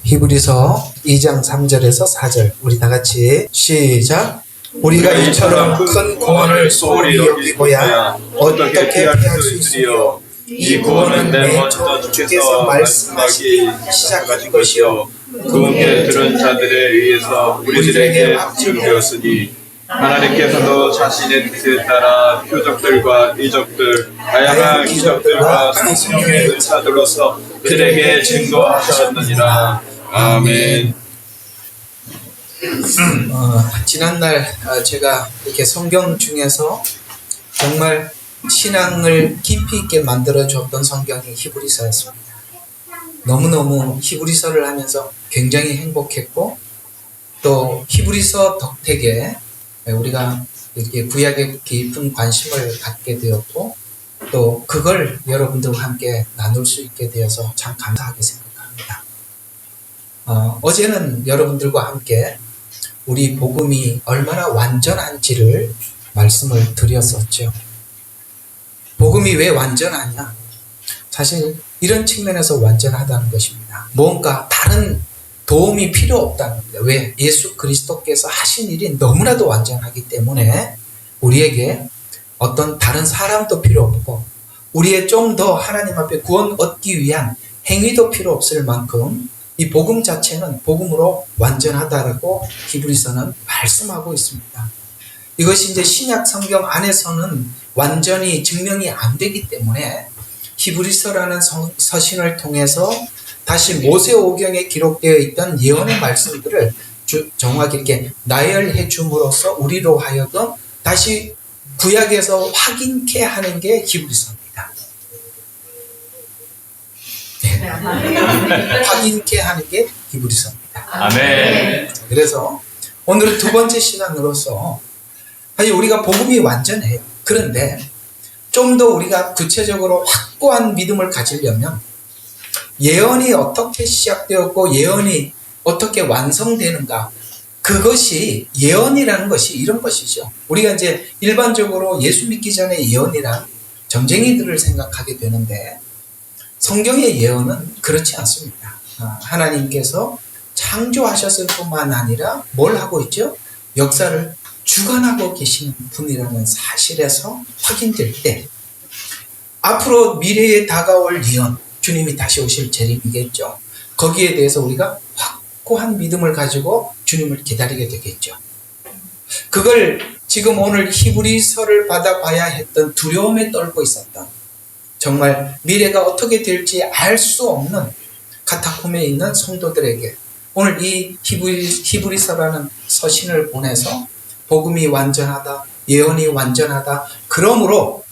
히브리서 2장 3절에서 4절 우리 다 같이 시작. 우리가 이처럼 큰 구원을 소홀히 여기고야 어떻게 피할 수 있으리요. 이 구원은 먼저 주께서 말씀하시기 시작하신 것이요 그분께 들은 자들에 의해서 우리들에게 확증되었으니 하나님께서도 자신의 뜻에 따라 표적들과 이적들 다양한 기적들과 성령의 은사들로서 그들에게 증거하셨느니라. 아멘. 지난날 제가 이렇게 성경 중에서 정말 신앙을 깊이 있게 만들어줬던 성경이 히브리서였습니다. 너무너무 히브리서를 하면서 굉장히 행복했고, 또 히브리서 덕택에 우리가 이렇게 구약에 깊은 관심을 갖게 되었고, 또 그걸 여러분들과 함께 나눌 수 있게 되어서 참 감사하게 생각합니다. 어제는 여러분들과 함께 우리 복음이 얼마나 완전한지를 말씀을 드렸었죠. 복음이 왜 완전하냐? 사실 이런 측면에서 완전하다는 것입니다. 뭔가 다른 도움이 필요 없다는 겁니다. 왜? 예수 그리스도께서 하신 일이 너무나도 완전하기 때문에 우리에게 어떤 다른 사람도 필요 없고, 우리의 좀 더 하나님 앞에 구원 얻기 위한 행위도 필요 없을 만큼 이 복음 자체는 복음으로 완전하다라고 히브리서는 말씀하고 있습니다. 이것이 이제 신약 성경 안에서는 완전히 증명이 안 되기 때문에 히브리서라는 서신을 통해서 다시 모세오경에 기록되어 있던 예언의 말씀들을 정확히 이렇게 나열해 줌으로써 우리로 하여금 다시 구약에서 확인케 하는 게 히브리서입니다. 네. 확인케 하는 게 히브리서입니다. 아멘. 그래서 오늘 두 번째 시간으로서 사실 우리가 복음이 완전해요. 그런데 좀 더 우리가 구체적으로 확고한 믿음을 가지려면 예언이 어떻게 시작되었고 예언이 어떻게 완성되는가, 그것이 예언이라는 것이 이런 것이죠. 우리가 이제 일반적으로 예수 믿기 전에 예언이란 점쟁이들을 생각하게 되는데, 성경의 예언은 그렇지 않습니다. 하나님께서 창조하셨을 뿐만 아니라 뭘 하고 있죠? 역사를 주관하고 계시는 분이라는 사실에서 확인될 때, 앞으로 미래에 다가올 예언, 주님이 다시 오실 재림이겠죠. 거기에 대해서 우리가 확고한 믿음을 가지고 주님을 기다리게 되겠죠. 그걸 지금 오늘 히브리서를 받아봐야 했던 두려움에 떨고 있었던, 정말 미래가 어떻게 될지 알 수 없는 카타콤에 있는 성도들에게 오늘 이 히브리서라는 서신을 보내서 복음이 완전하다, 예언이 완전하다, 그러므로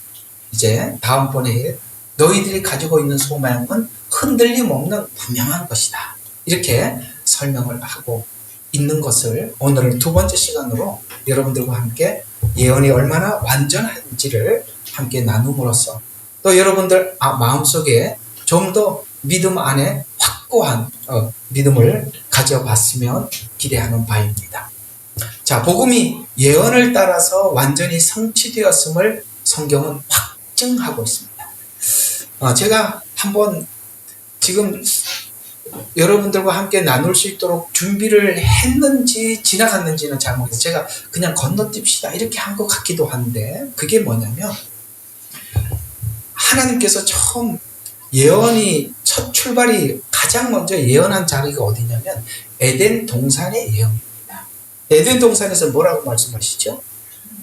이제 다음번에 너희들이 가지고 있는 소망은 흔들림 없는 분명한 것이다, 이렇게 설명을 하고 있는 것을 오늘 두 번째 시간으로 여러분들과 함께 예언이 얼마나 완전한지를 함께 나눔으로써 또 여러분들 마음속에 좀 더 믿음 안에 확고한 믿음을 가져봤으면 기대하는 바입니다. 자, 복음이 예언을 따라서 완전히 성취되었음을 성경은 확증하고 있습니다. 제가 한번 지금 여러분들과 함께 나눌 수 있도록 준비를 했는지 지나갔는지는 잘 모르겠어요. 제가 그냥 건너뛰읍시다 이렇게 한 것 같기도 한데, 그게 뭐냐면 하나님께서 처음 예언이 첫 출발이 가장 먼저 예언한 자리가 어디냐면 에덴 동산의 예언입니다. 에덴 동산에서 뭐라고 말씀하시죠?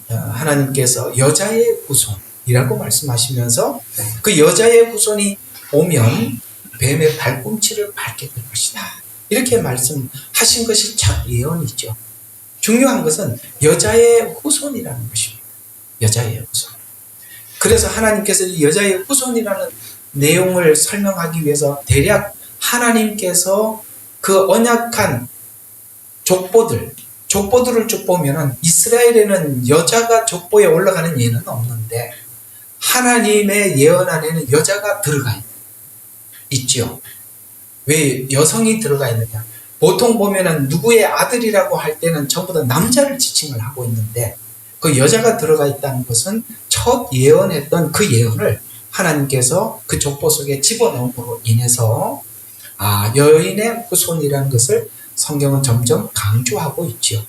하나님께서 여자의 후손이라고 말씀하시면서 그 여자의 후손이 오면 뱀의 발꿈치를 밟게 될 것이다, 이렇게 말씀하신 것이 첫 예언이죠. 중요한 것은 여자의 후손이라는 것입니다. 여자의 후손. 그래서 하나님께서 이 여자의 후손이라는 내용을 설명하기 위해서 대략 하나님께서 그 언약한 족보들을 쭉 보면은 이스라엘에는 여자가 족보에 올라가는 예는 없는데 하나님의 예언 안에는 여자가 들어가 있죠. 왜 여성이 들어가 있느냐? 보통 보면은 누구의 아들이라고 할 때는 전부 다 남자를 지칭을 하고 있는데, 그 여자가 들어가 있다는 것은 첫 예언했던 그 예언을 하나님께서 그 족보 속에 집어넣음으로 인해서 여인의 후손이라는 것을 성경은 점점 강조하고 있지요.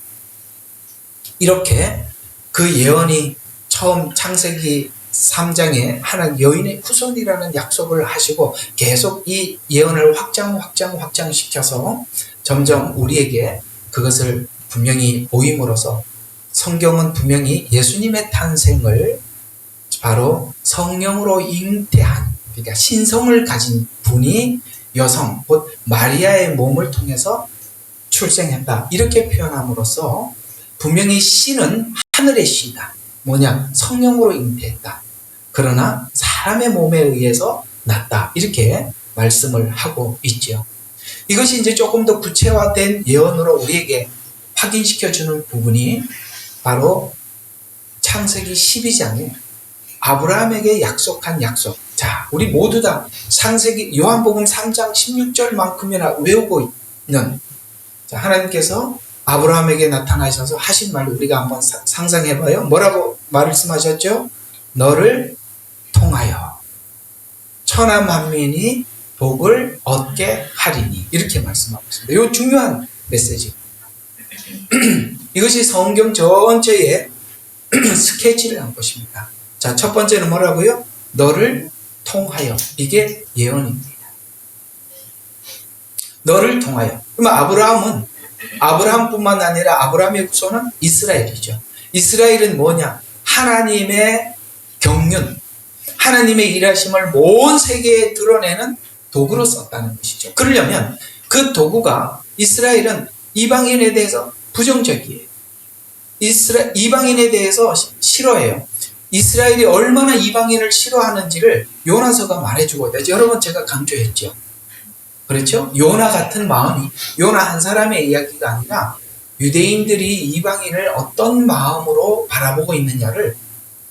이렇게 그 예언이 처음 창세기 3장에 하나님 여인의 후손이라는 약속을 하시고 계속 이 예언을 확장시켜서 점점 우리에게 그것을 분명히 보임으로써 성경은 분명히 예수님의 탄생을 바로 성령으로 잉태한, 그러니까 신성을 가진 분이 여성 곧 마리아의 몸을 통해서 출생했다, 이렇게 표현함으로써 분명히 씨는 하늘의 씨다. 뭐냐? 성령으로 잉태했다. 그러나 사람의 몸에 의해서 났다. 이렇게 말씀을 하고 있죠. 이것이 이제 조금 더 구체화된 예언으로 우리에게 확인시켜주는 부분이 바로 창세기 12장에 아브라함에게 약속한 약속. 자, 우리 모두 다 창세기 요한복음 3장 16절만큼이나 외우고 있는, 자, 하나님께서 아브라함에게 나타나셔서 하신 말을 우리가 한번 상상해봐요. 뭐라고 말씀하셨죠? 너를 통하여 천하 만민이 복을 얻게 하리니, 이렇게 말씀하고 있습니다. 이거 중요한 메시지. 이것이 성경 전체의 스케치를 한 것입니다. 자, 첫 번째는 뭐라고요? 너를 통하여. 이게 예언입니다. 너를 통하여. 그러면 아브라함뿐만 아니라 아브라함의 후손은 이스라엘이죠. 이스라엘은 뭐냐? 하나님의 경륜, 하나님의 일하심을 온 세계에 드러내는 도구로 썼다는 것이죠. 그러려면 그 도구가, 이스라엘은 이방인에 대해서 부정적이에요. 이방인에 대해서 싫어해요. 이스라엘이 얼마나 이방인을 싫어하는지를 요나서가 말해주고 있다. 여러분, 제가 강조했죠. 그렇죠? 요나 같은 마음이, 요나 한 사람의 이야기가 아니라 유대인들이 이방인을 어떤 마음으로 바라보고 있느냐를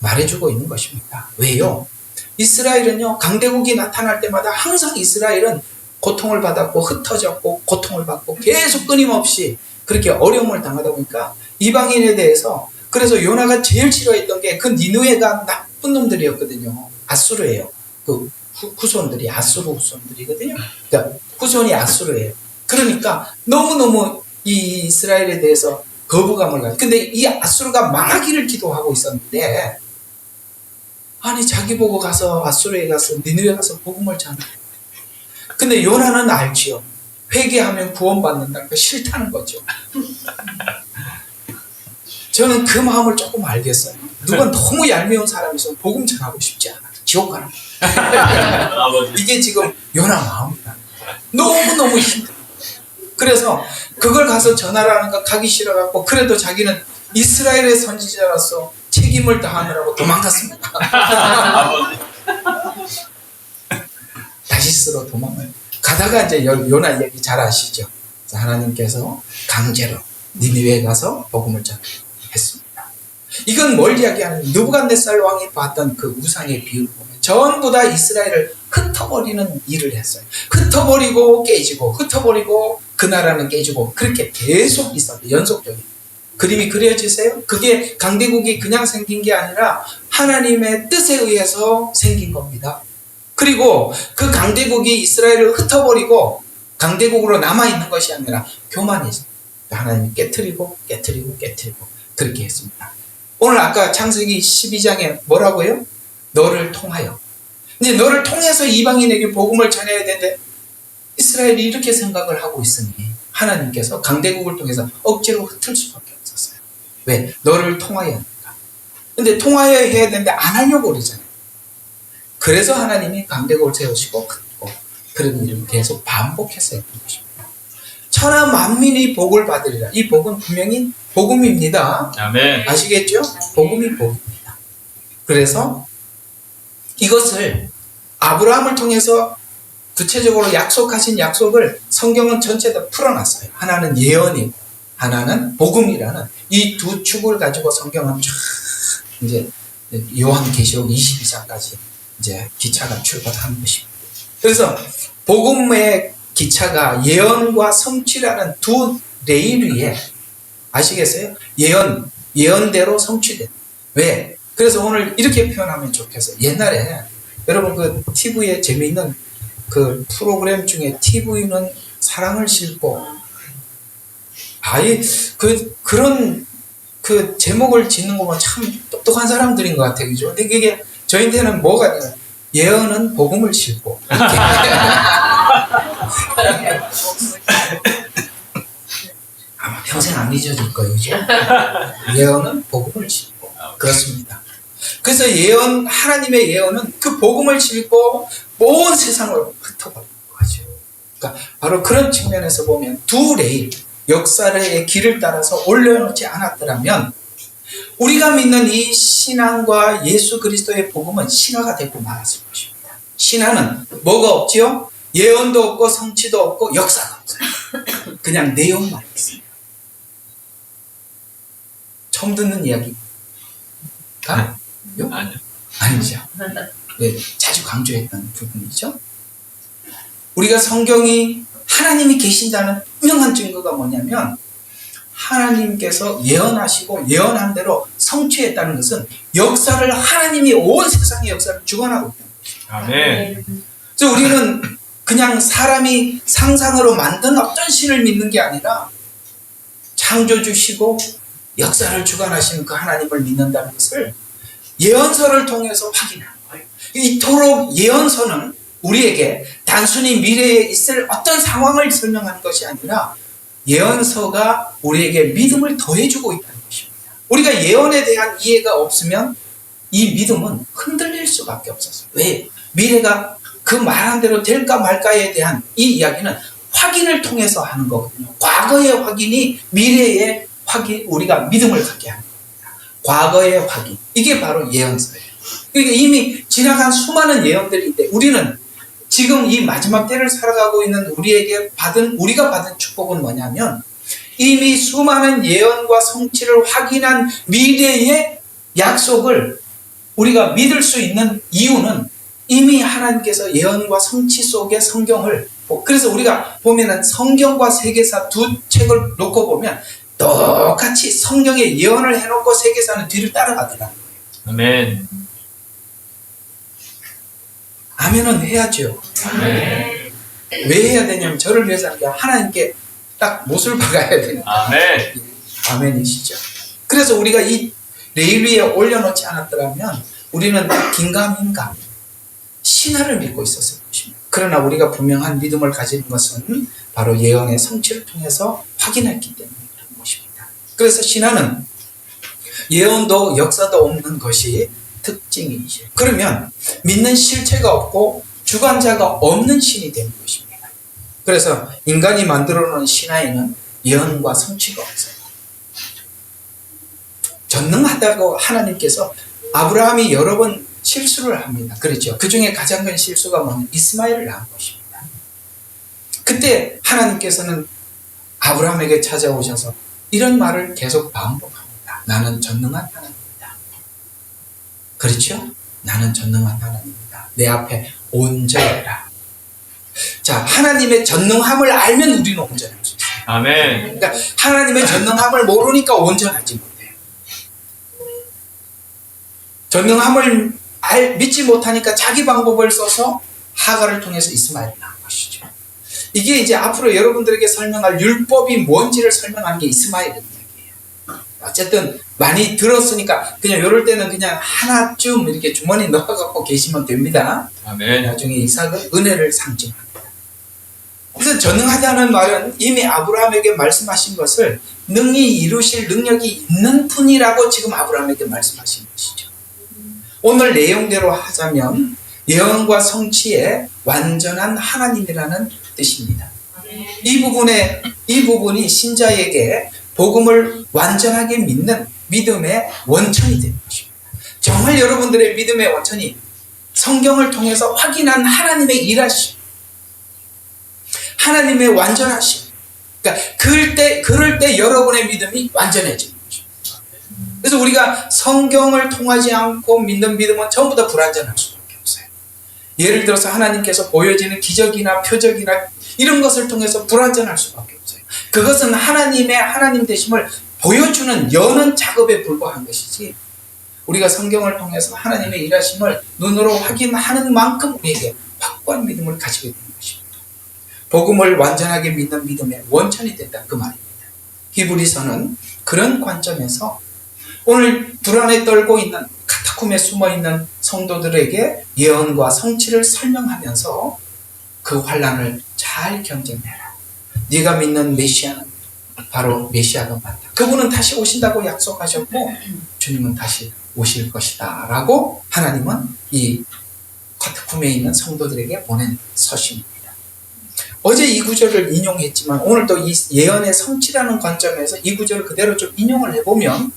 말해주고 있는 것입니다. 왜요? 이스라엘은요, 강대국이 나타날 때마다 항상 이스라엘은 고통을 받았고 흩어졌고 고통을 받고 계속 끊임없이 그렇게 어려움을 당하다 보니까 이방인에 대해서, 그래서 요나가 제일 싫어했던 게 그 니느웨가 나쁜 놈들이었거든요. 아수르예요. 그 후손들이 아수르 후손들이거든요. 그러니까 후손이 아수르예요. 그러니까 너무너무 이 이스라엘에 대해서 거부감을 가지고, 근데 이 아수르가 망하기를 기도하고 있었는데, 아니 자기 보고 가서 아수르에 가서 니느웨 가서 복음을 전해. 근데 요나는 알지요. 회개하면 구원받는다는 거 싫다는 거죠. 저는 그 마음을 조금 알겠어요. 누가 너무 얄미운 사람이 있으면 복음 전하고 싶지 않아. 지옥 가는 거야. 이게 지금 요나 마음이다. 너무너무 힘들어. 그래서 그걸 가서 전하라는 거 가기 싫어갖고, 그래도 자기는 이스라엘의 선지자로서 책임을 다하느라고 도망갔습니다. 다시스로 도망가요. 가다가 이제 요나 얘기 잘 아시죠? 하나님께서 강제로 니느웨에 가서 복음을 전했습니다. 이건 뭘 이야기하는, 느부갓네살 왕이 봤던 그 우상의 비유를 보면 전부 다 이스라엘을 흩어버리는 일을 했어요. 흩어버리고 깨지고 흩어버리고 그 나라는 깨지고, 그렇게 계속 있었어요. 연속적인 그림이 그려지세요? 그게 강대국이 그냥 생긴 게 아니라 하나님의 뜻에 의해서 생긴 겁니다. 그리고 그 강대국이 이스라엘을 흩어버리고 강대국으로 남아있는 것이 아니라 교만해서 하나님이 깨트리고 그렇게 했습니다. 오늘 아까 창세기 12장에 뭐라고요? 너를 통하여. 근데 너를 통해서 이방인에게 복음을 전해야 되는데 이스라엘이 이렇게 생각을 하고 있으니 하나님께서 강대국을 통해서 억지로 흩을 수밖에 없었어요. 왜? 너를 통하여 하니까. 근데 통하여 해야 되는데 안 하려고 그러잖아요. 그래서 하나님이 강대국을 세우시고 흩고, 그런 일을 계속 반복해서 했던 것입니다. 천하 만민이 복을 받으리라. 이 복은 분명히 복음입니다. 아멘. 아시겠죠? 복음이 복입니다. 그래서 이것을 아브라함을 통해서 구체적으로 약속하신 약속을 성경은 전체 다 풀어놨어요. 하나는 예언이고 하나는 복음이라는 이 두 축을 가지고 성경은 쫙 이제 요한계시록 22장까지 이제 기차가 출발하는 것입니다. 그래서 복음의 기차가 예언과 성취라는 두 레일 위에, 아시겠어요? 예언대로 성취된. 왜? 그래서 오늘 이렇게 표현하면 좋겠어요. 옛날에 여러분 그 TV에 재미있는 그 프로그램 중에 TV는 사랑을 싣고 아예 그런 그 제목을 짓는 거 보면 참 똑똑한 사람들인 것 같아요. 그죠? 근데 이게 저희한테는 뭐가 아니라 예언은 복음을 싣고 이렇게. 아마 평생 안 잊어질 거예요. 그죠? 예언은 복음을 싣고 그렇습니다. 그래서 예언, 하나님의 예언은 그 복음을 싣고 온 세상을 흩어버리는 거죠. 그러니까 바로 그런 측면에서 보면 두 레일, 역사의 길을 따라서 올려놓지 않았더라면 우리가 믿는 이 신앙과 예수 그리스도의 복음은 신화가 되고 말았을 것입니다. 신화는 뭐가 없지요? 예언도 없고 성취도 없고 역사가 없어요. 그냥 내용만 있어요. 처음 듣는 이야기가? 아니요. 아니죠. 네, 자주 강조했던 부분이죠. 우리가 성경이 하나님이 계신다는 분명한 증거가 뭐냐면 하나님께서 예언하시고 예언한 대로 성취했다는 것은 역사를 하나님이 온 세상의 역사를 주관하고 있다는 것입니다. 아멘. 그래서 우리는 그냥 사람이 상상으로 만든 어떤 신을 믿는 게 아니라 창조주시고 역사를 주관하시는 그 하나님을 믿는다는 것을 예언서를 통해서 확인하는 거예요. 이토록 예언서는 우리에게 단순히 미래에 있을 어떤 상황을 설명하는 것이 아니라 예언서가 우리에게 믿음을 더해주고 있다는 것입니다. 우리가 예언에 대한 이해가 없으면 이 믿음은 흔들릴 수밖에 없었어요. 왜? 미래가 그 말한 대로 될까 말까에 대한 이 이야기는 확인을 통해서 하는 거거든요. 과거의 확인이 미래의 확인, 우리가 믿음을 갖게 하는 겁니다. 과거의 확인. 이게 바로 예언서예요. 그러니까 이미 지나간 수많은 예언들인데 우리는 지금 이 마지막 때를 살아가고 있는 우리가 받은 축복은 뭐냐면 이미 수많은 예언과 성취를 확인한 미래의 약속을 우리가 믿을 수 있는 이유는 이미 하나님께서 예언과 성취 속의 성경을, 그래서 우리가 보면은 성경과 세계사 두 책을 놓고 보면 똑같이 성경에 예언을 해놓고 세계사는 뒤를 따라가더라. 아멘. 아멘은 해야죠. 아멘. 왜 해야 되냐면 저를 위해서 하는 게 하나님께 딱 못을 박아야 되는 아멘. 아멘이시죠. 그래서 우리가 이 레일 위에 올려놓지 않았더라면 우리는 긴가민가 신화를 믿고 있었을 것입니다. 그러나 우리가 분명한 믿음을 가지는 것은 바로 예언의 성취를 통해서 확인했기 때문에 그런 것입니다. 그래서 신화는 예언도 역사도 없는 것이 특징이죠. 그러면 믿는 실체가 없고 주관자가 없는 신이 되는 것입니다. 그래서 인간이 만들어 놓은 신화에는 예언과 성취가 없어요. 전능하다고 하나님께서 아브라함이 여러 번 실수를 합니다. 그렇죠. 그 중에 가장 큰 실수가 뭐냐면 이스마엘을 낳은 것입니다. 그때 하나님께서는 아브라함에게 찾아오셔서 이런 말을 계속 반복합니다. 나는 전능한 하나님이다. 그렇죠? 나는 전능한 하나님이다. 내 앞에 온전해라. 자, 하나님의 전능함을 알면 우리는 온전할 수 있어요. 아멘. 그러니까 하나님의 전능함을 모르니까 온전하지 못해요. 전능함을 믿지 못하니까 자기 방법을 써서 하가를 통해서 이스마엘을 낳은 것이죠. 이게 이제 앞으로 여러분들에게 설명할 율법이 뭔지를 설명하는 게 이스마엘 이야기예요. 어쨌든 많이 들었으니까 그냥 이럴 때는 그냥 하나쯤 이렇게 주머니 넣어갖고 계시면 됩니다. 아멘. 나중에 이삭은 은혜를 상징합니다. 그래서 전능하다는 말은 이미 아브라함에게 말씀하신 것을 능히 이루실 능력이 있는 분이라고 지금 아브라함에게 말씀하신 것이죠. 오늘 내용대로 하자면 예언과 성취의 완전한 하나님이라는 뜻입니다. 이 부분이 신자에게 복음을 완전하게 믿는 믿음의 원천이 되는 것입니다. 정말 여러분들의 믿음의 원천이 성경을 통해서 확인한 하나님의 일하심, 하나님의 완전하심. 그러니까 그럴 때 여러분의 믿음이 완전해지는 것입니다. 그래서 우리가 성경을 통하지 않고 믿는 믿음은 전부 다 불완전할 수밖에 없어요. 예를 들어서 하나님께서 보여지는 기적이나 표적이나 이런 것을 통해서 불완전할 수밖에 없어요. 그것은 하나님의 하나님 되심을 보여주는 여는 작업에 불과한 것이지 우리가 성경을 통해서 하나님의 일하심을 눈으로 확인하는 만큼 우리에게 확고한 믿음을 가지고 있는 복음을 완전하게 믿는 믿음의 원천이 됐다 그 말입니다. 히브리서는 그런 관점에서 오늘 불안에 떨고 있는 카타콤에 숨어있는 성도들에게 예언과 성취를 설명하면서 그 환난을 잘 경쟁해라. 네가 믿는 메시아는 바로 메시아가 맞다. 그분은 다시 오신다고 약속하셨고 주님은 다시 오실 것이다 라고 하나님은 이 카타콤에 있는 성도들에게 보낸 서신입니다. 어제 이 구절을 인용했지만 오늘 또 이 예언의 성취라는 관점에서 이 구절을 그대로 좀 인용을 해보면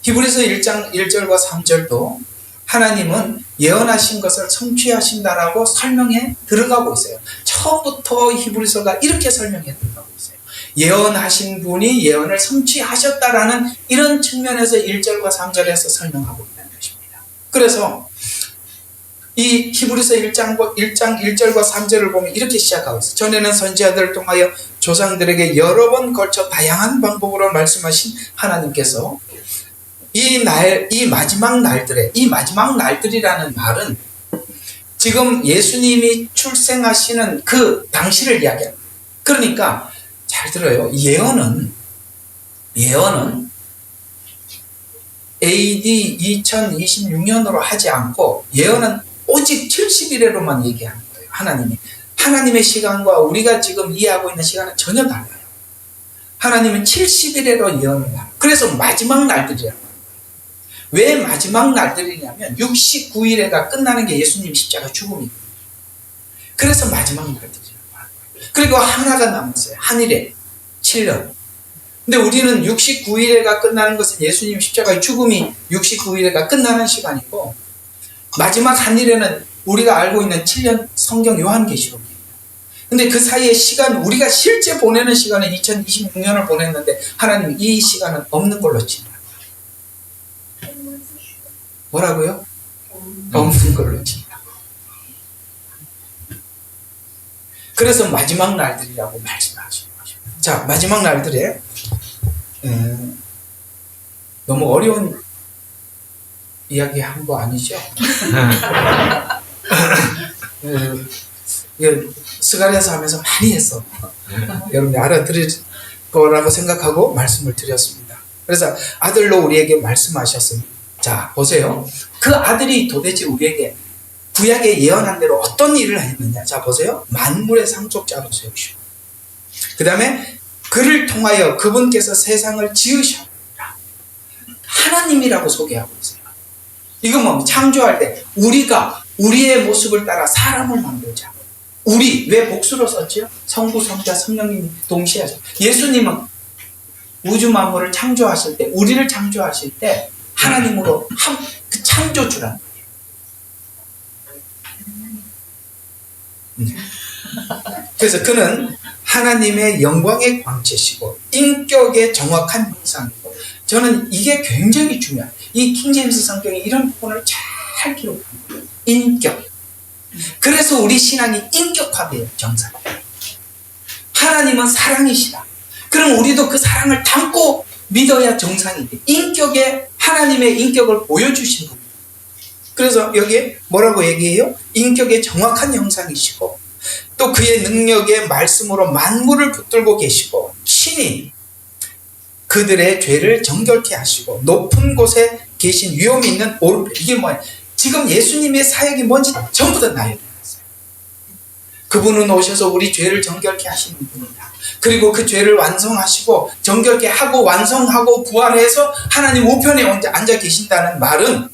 히브리서 1장 1절과 3절도 하나님은 예언하신 것을 성취하신다라고 설명해 들어가고 있어요. 처음부터 히브리서가 이렇게 설명해 들어가고 있어요. 예언하신 분이 예언을 성취하셨다라는 이런 측면에서 1절과 3절에서 설명하고 있다는 것입니다. 그래서 이 히브리서 1장 1절과 3절을 보면 이렇게 시작하고 있어요. 전에는 선지자들을 통하여 조상들에게 여러 번 걸쳐 다양한 방법으로 말씀하신 하나님께서 이 마지막 날들에, 이 마지막 날들이라는 말은 지금 예수님이 출생하시는 그 당시를 이야기합니다. 그러니까 잘 들어요. 예언은 AD 2026년으로 하지 않고 예언은 오직 70일에로만 얘기하는 거예요. 하나님의 시간과 우리가 지금 이해하고 있는 시간은 전혀 달라요. 하나님은 70일에로 예언을 해요. 그래서 마지막 날들이라고 합니다. 왜 마지막 날들이냐면 69일에가 끝나는 게 예수님 십자가 죽음이에요. 그래서 마지막 날들이라고 하는 거예요. 그리고 하나가 남았어요. 한일에 7년. 근데 우리는 69일에가 끝나는 것은 예수님 십자가의 죽음이 69일에가 끝나는 시간이고 마지막 한일에는 우리가 알고 있는 7년 성경 요한계시록이에요. 근데 그 사이에 시간, 우리가 실제 보내는 시간은 2026년을 보냈는데 하나님 이 시간은 없는 걸로 치더라고요. 뭐라고요? 없는 걸로 친다고. 그래서 마지막 날들이라고 말씀하시는 것입니다. 자, 마지막 날들에 너무 어려운 이야기 한 거 아니죠? 스가랴서 하면서 많이 했어. 여러분이 알아들을 거라고 생각하고 말씀을 드렸습니다. 그래서 아들로 우리에게 말씀하셨습니다. 자, 보세요. 그 아들이 도대체 우리에게 구약에 예언한 대로 어떤 일을 했느냐. 자, 보세요. 만물의 상속자로 세우시고 그 다음에 그를 통하여 그분께서 세상을 지으셨다. 하나님이라고 소개하고 있어요. 이건 뭐 창조할 때 우리가 우리의 모습을 따라 사람을 만들자. 우리 왜 복수로 썼죠? 성부, 성자, 성령님 동시에 하죠. 예수님은 우주 만물을 창조하실 때, 우리를 창조하실 때 하나님으로 그 창조주라는 거예요. 그래서 그는 하나님의 영광의 광채시고 인격의 정확한 형상이고, 저는 이게 굉장히 중요해요. 이 킹제임스 성경이 이런 부분을 잘 기록한 거예요. 인격. 그래서 우리 신앙이 인격화돼요. 정상. 하나님은 사랑이시다. 그럼 우리도 그 사랑을 담고 믿어야 정상이 돼. 인격에 하나님의 인격을 보여주신 겁니다. 그래서 여기에 뭐라고 얘기해요? 인격의 정확한 형상이시고 또 그의 능력의 말씀으로 만물을 붙들고 계시고 친히 그들의 죄를 정결케 하시고 높은 곳에 계신 위엄 있는 오른편. 이게 뭐예요? 지금 예수님의 사역이 뭔지 전부 다 나열해놨어요. 그분은 오셔서 우리 죄를 정결케 하시는 분이다. 그리고 그 죄를 완성하시고 정결케 하고 완성하고 부활해서 하나님 우편에 앉아 계신다는 말은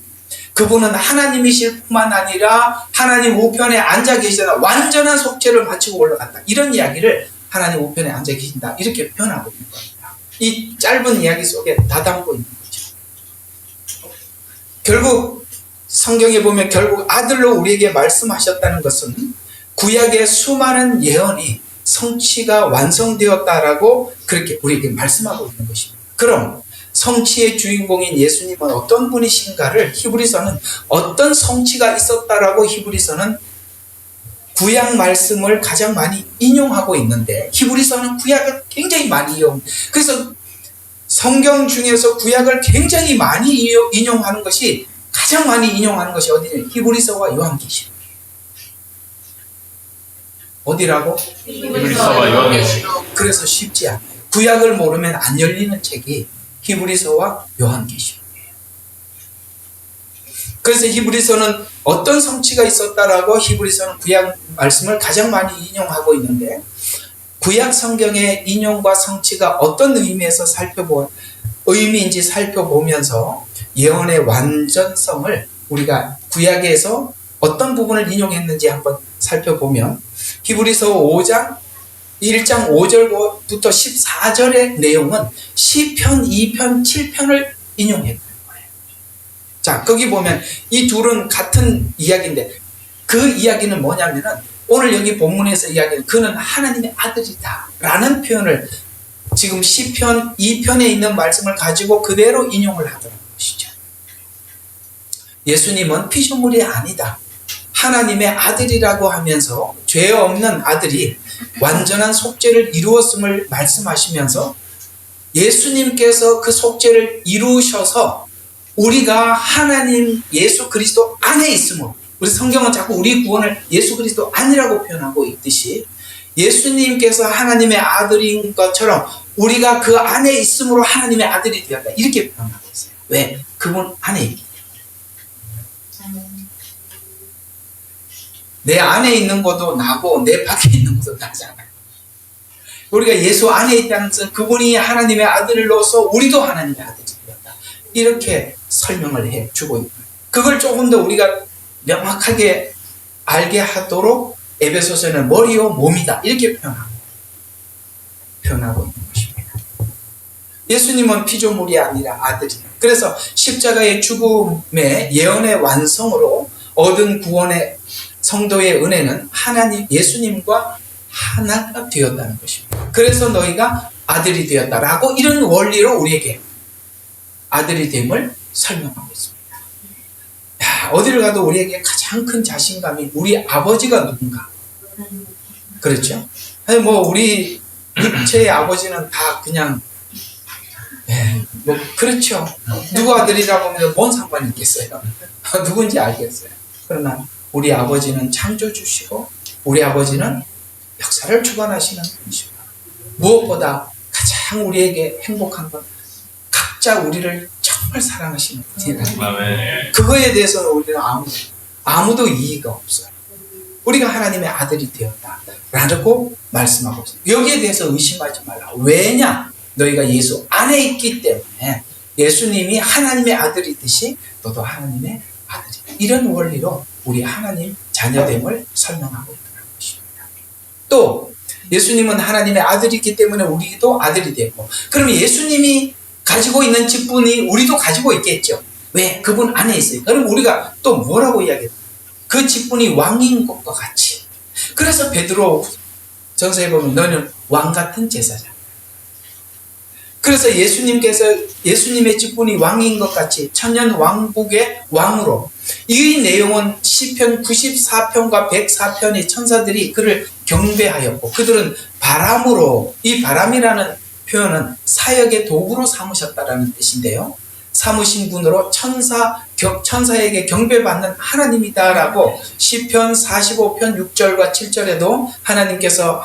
그분은 하나님이실 뿐만 아니라 하나님 우편에 앉아 계시다. 완전한 속죄를 마치고 올라갔다. 이런 이야기를 하나님 우편에 앉아 계신다. 이렇게 표현하고 있는 겁니다. 이 짧은 이야기 속에 다 담고 있는 거죠. 결국 성경에 보면 결국 아들로 우리에게 말씀하셨다는 것은 구약의 수많은 예언이 성취가 완성되었다라고 그렇게 우리에게 말씀하고 있는 것입니다. 그럼 성취의 주인공인 예수님은 어떤 분이신가를 히브리서는 어떤 성취가 있었다라고 히브리서는 구약 말씀을 가장 많이 인용하고 있는데 히브리서는 구약을 굉장히 많이 그래서 성경 중에서 구약을 굉장히 많이 인용하는 것이 가장 많이 인용하는 것이 어디냐? 히브리서와 요한계시록. 어디라고? 히브리서와 요한계시록. 그래서 쉽지 않아요. 구약을 모르면 안 열리는 책이 히브리서와 요한계시록이에요. 그래서 히브리서는 어떤 성취가 있었다라고 히브리서는 구약 말씀을 가장 많이 인용하고 있는데, 구약 성경의 인용과 성취가 어떤 의미에서 의미인지 살펴보면서 예언의 완전성을 우리가 구약에서 어떤 부분을 인용했는지 한번 살펴보면, 히브리서 5장 1장 5절부터 14절의 내용은 시편 2편 7편을 인용했다는 거예요. 자, 거기 보면 이 둘은 같은 이야기인데, 그 이야기는 뭐냐면은 오늘 여기 본문에서 이야기는 그는 하나님의 아들이다 라는 표현을 지금 시편 2편에 있는 말씀을 가지고 그대로 인용을 하더라는 것이죠. 예수님은 피조물이 아니다, 하나님의 아들이라고 하면서 죄 없는 아들이 완전한 속죄를 이루었음을 말씀하시면서, 예수님께서 그 속죄를 이루셔서 우리가 하나님 예수 그리스도 안에 있음으로, 우리 성경은 자꾸 우리 구원을 예수 그리스도 안이라고 표현하고 있듯이 예수님께서 하나님의 아들인 것처럼 우리가 그 안에 있음으로 하나님의 아들이 되었다, 이렇게 표현하고 있어요. 왜? 그분 안에 있기 때문에. 내 안에 있는 것도 나고 내 밖에 있는 것도 나잖아요. 우리가 예수 안에 있다는 것은 그분이 하나님의 아들로서 우리도 하나님의 아들이 되었다, 이렇게 설명을 해주고 있는 거예요. 그걸 조금 더 우리가 명확하게 알게 하도록 에베소서는 머리요 몸이다, 이렇게 표현하고 있는 것입니다. 예수님은 피조물이 아니라 아들이에요. 그래서 십자가의 죽음의 예언의 완성으로 얻은 구원의 성도의 은혜는 하나님 예수님과 하나가 되었다는 것입니다. 그래서 너희가 아들이 되었다라고, 이런 원리로 우리에게 아들이 됨을 설명하고 있습니다. 야, 어디를 가도 우리에게 가장 큰 자신감이 우리 아버지가 누군가. 그렇죠? 아니 우리 육체의 아버지는 다 그냥 그렇죠. 누구 아들이라고 하면 뭔 상관이 있겠어요? 누군지 알겠어요. 그러나 우리 아버지는 창조주시고 우리 아버지는 역사를 주관하시는 분이십니다. 무엇보다 가장 우리에게 행복한 건 각자 우리를 정말 사랑하시는 분이라는, 그거에 대해서는 우리는 아무도 이의가 없어요. 우리가 하나님의 아들이 되었다라고 말씀하고 있어요. 여기에 대해서 의심하지 말라. 왜냐? 너희가 예수 안에 있기 때문에, 예수님이 하나님의 아들이듯이 너도 하나님의 아들이다, 이런 원리로 우리 하나님 자녀됨을 설명하고 있다는 것입니다. 또 예수님은 하나님의 아들이기 때문에 우리도 아들이 되고, 그러면 예수님이 가지고 있는 직분이 우리도 가지고 있겠죠. 왜? 그분 안에 있어요. 그럼 우리가 또 뭐라고 이야기해요? 그 직분이 왕인 것과 같이. 그래서 베드로 전서에 보면 너는 왕 같은 제사장. 그래서 예수님의 직분이 왕인 것 같이 천년 왕국의 왕으로, 이 내용은 시편 94편과 104편의 천사들이 그를 경배하였고, 그들은 바람으로, 이 바람이라는 표현은 사역의 도구로 삼으셨다라는 뜻인데요, 삼으신 분으로 천사에게 경배받는 하나님이다라고 시편 45편 6절과 7절에도 하나님께서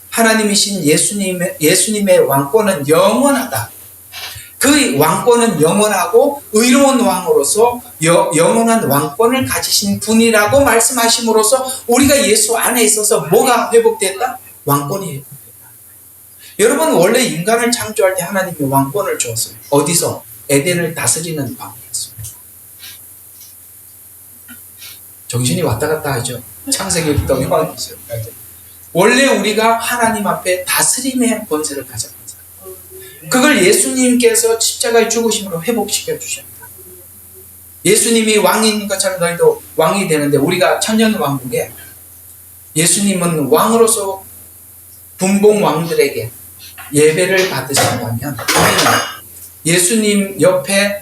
하나님이신 예수님의 왕권은 영원하다. 그 왕권은 영원하고 의로운 왕으로서 영원한 왕권을 가지신 분이라고 말씀하심으로써 우리가 예수 안에 있어서 뭐가 회복됐다? 왕권이 회복됐다. 여러분, 원래 인간을 창조할 때 하나님이 왕권을 주었어요. 어디서? 에덴을 다스리는 왕이었습니다. 정신이 왔다 갔다 하죠. 창세기부터 요한계시록까지. 원래 우리가 하나님 앞에 다스림의 권세를 가졌습니다. 그걸 예수님께서 십자가의 죽으심으로 회복시켜 주셨다. 예수님이 왕인 것처럼 너희도 왕이 되는데, 우리가 천년 왕국에 예수님은 왕으로서 분봉 왕들에게 예배를 받으신다면, 우리는 예수님 옆에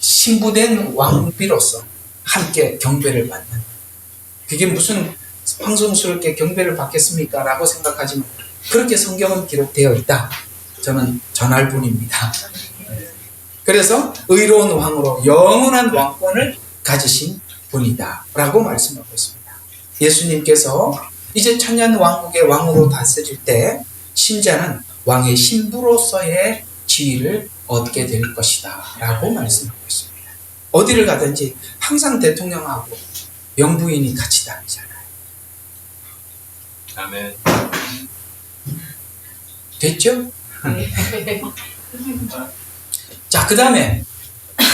신부된 왕비로서 함께 경배를 받는, 그게 무슨 황송스럽게 경배를 받겠습니까? 라고 생각하지만 그렇게 성경은 기록되어 있다. 저는 전할 뿐입니다. 그래서 의로운 왕으로 영원한 왕권을 가지신 분이다 라고 말씀하고 있습니다. 예수님께서 이제 천년 왕국의 왕으로 다스릴 때 신자는 왕의 신부로서의 지위를 얻게 될 것이다 라고 말씀하고 있습니다. 어디를 가든지 항상 대통령하고 영부인이 같이 다니잖아요. 아멘. 됐죠? 자, 그 다음에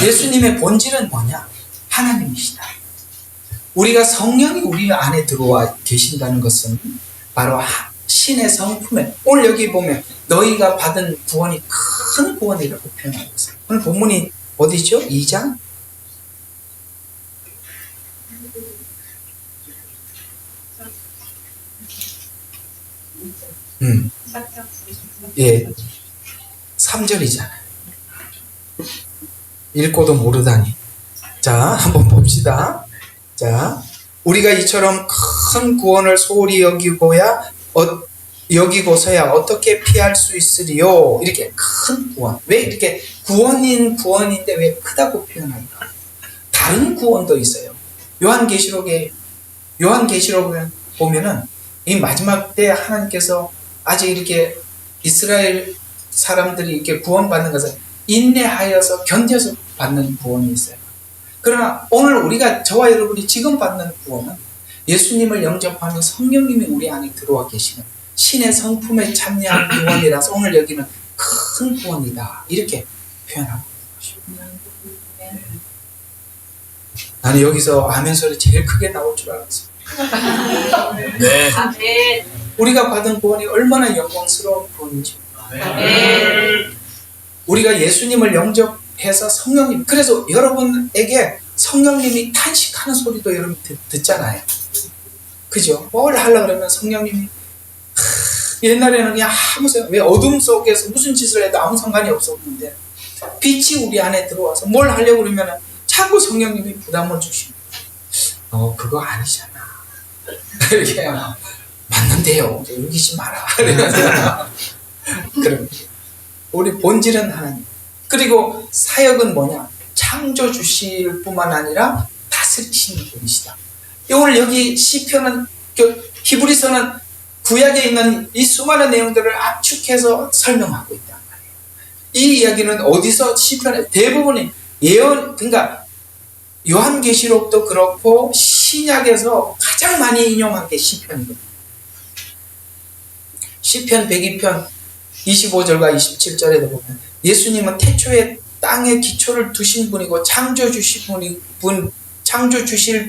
예수님의 본질은 뭐냐? 하나님이시다. 우리가 성령이 우리 안에 들어와 계신다는 것은 바로 신의 성품에, 오늘 여기 보면 너희가 받은 구원이 큰 구원이라고 표현하고 있어요. 오늘 본문이 어디죠? 2장? 예, 3절이잖아요. 읽고도 모르다니. 자, 한번 봅시다. 자, 우리가 이처럼 큰 구원을 소홀히 여기고서야 어떻게 피할 수 있으리요? 이렇게 큰 구원. 왜 이렇게 구원인데 왜 크다고 표현할까? 다른 구원도 있어요. 요한계시록을 보면은 이 마지막 때 하나님께서 아직 이렇게 이스라엘 사람들이 이렇게 구원받는 것은 인내하여서 견뎌서 받는 구원이 있어요. 그러나 오늘 저와 여러분이 지금 받는 구원은 예수님을 영접하면 성령님이 우리 안에 들어와 계시는 신의 성품에 참여한 구원이라서 오늘 여기는 큰 구원이다 이렇게 표현하고 있습니다. 나는 여기서 아멘 소리 제일 크게 나올 줄 알았어요. 네. 아멘. 우리가 받은 구원이 얼마나 영광스러운 구원인지. 아멘. 우리가 예수님을 영접해서 성령님, 그래서 여러분에게 성령님이 탄식하는 소리도 여러분 듣잖아요. 그죠? 뭘 하려고 그러면 성령님이 옛날에는 그냥 왜 어둠 속에서 무슨 짓을 해도 아무 상관이 없었는데 빛이 우리 안에 들어와서 뭘 하려고 그러면 자꾸 성령님이 부담을 주시고 그거 아니잖아. 이렇게 맞는데요. 우기지 마라. 그럼 우리 본질은 하나님. 그리고 사역은 뭐냐? 창조 주실 뿐만 아니라 다스리시는 분이시다. 오늘 여기 시편은 히브리서는 구약에 있는 이 수많은 내용들을 압축해서 설명하고 있단 말이에요. 이 이야기는 어디서 시편에 대부분이 그러니까 요한계시록도 그렇고 신약에서 가장 많이 인용한 게 시편이거든요. 시편 102편 25절과 27절에도 보면 예수님은 태초에 땅의 기초를 두신 분이고 창조 주실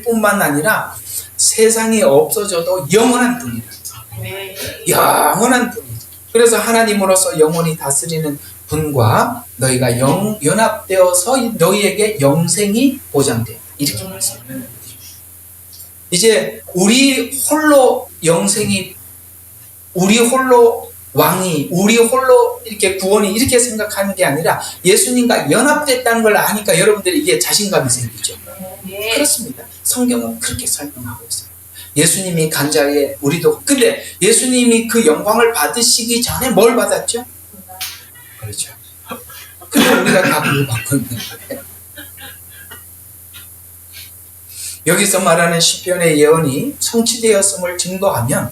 뿐만 아니라 세상이 없어져도 영원한 분이라. 영원한 분이죠. 그래서 하나님으로서 영원히 다스리는 분과 너희가 연합되어서 너희에게 영생이 보장돼. 이렇게 말씀합니다. 이제 우리 홀로 영생이, 우리 홀로 왕이, 우리 홀로 이렇게 구원이 이렇게 생각하는 게 아니라 예수님과 연합됐다는 걸 아니까 여러분들이 이게 자신감이 생기죠. 그렇습니다. 성경은 그렇게 설명하고 있어요. 예수님이 간자리에 우리도, 근데 예수님이 그 영광을 받으시기 전에 뭘 받았죠? 그렇죠. 근데 우리가 다 그걸 받고 있는 거예요. 여기서 말하는 시편의 예언이 성취되었음을 증거하면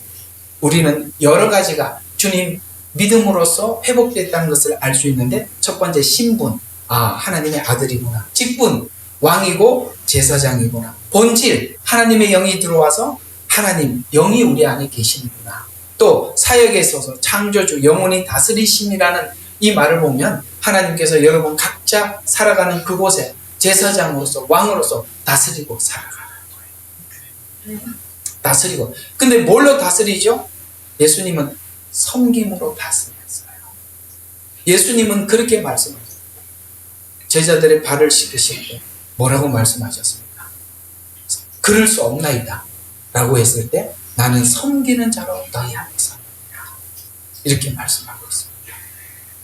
우리는 여러 가지가 주님 믿음으로써 회복됐다는 것을 알 수 있는데, 첫 번째 신분, 하나님의 아들이구나. 직분, 왕이고 제사장이구나. 본질, 하나님의 영이 들어와서 하나님 영이 우리 안에 계시는구나. 또 사역에 있어서 창조주, 영원히 다스리심이라는 이 말을 보면 하나님께서 여러분 각자 살아가는 그곳에 제사장으로서 왕으로서 다스리고 살아가는 거예요. 다스리고. 근데 뭘로 다스리죠? 예수님은 섬김으로 다스렸어요. 예수님은 그렇게 말씀하셨어요. 제자들의 발을 씻으실 때 뭐라고 말씀하셨습니까? 그럴 수 없나이다 라고 했을 때 나는 섬기는 자로 너희 안에 섭니다. 이렇게 말씀하고 있습니다.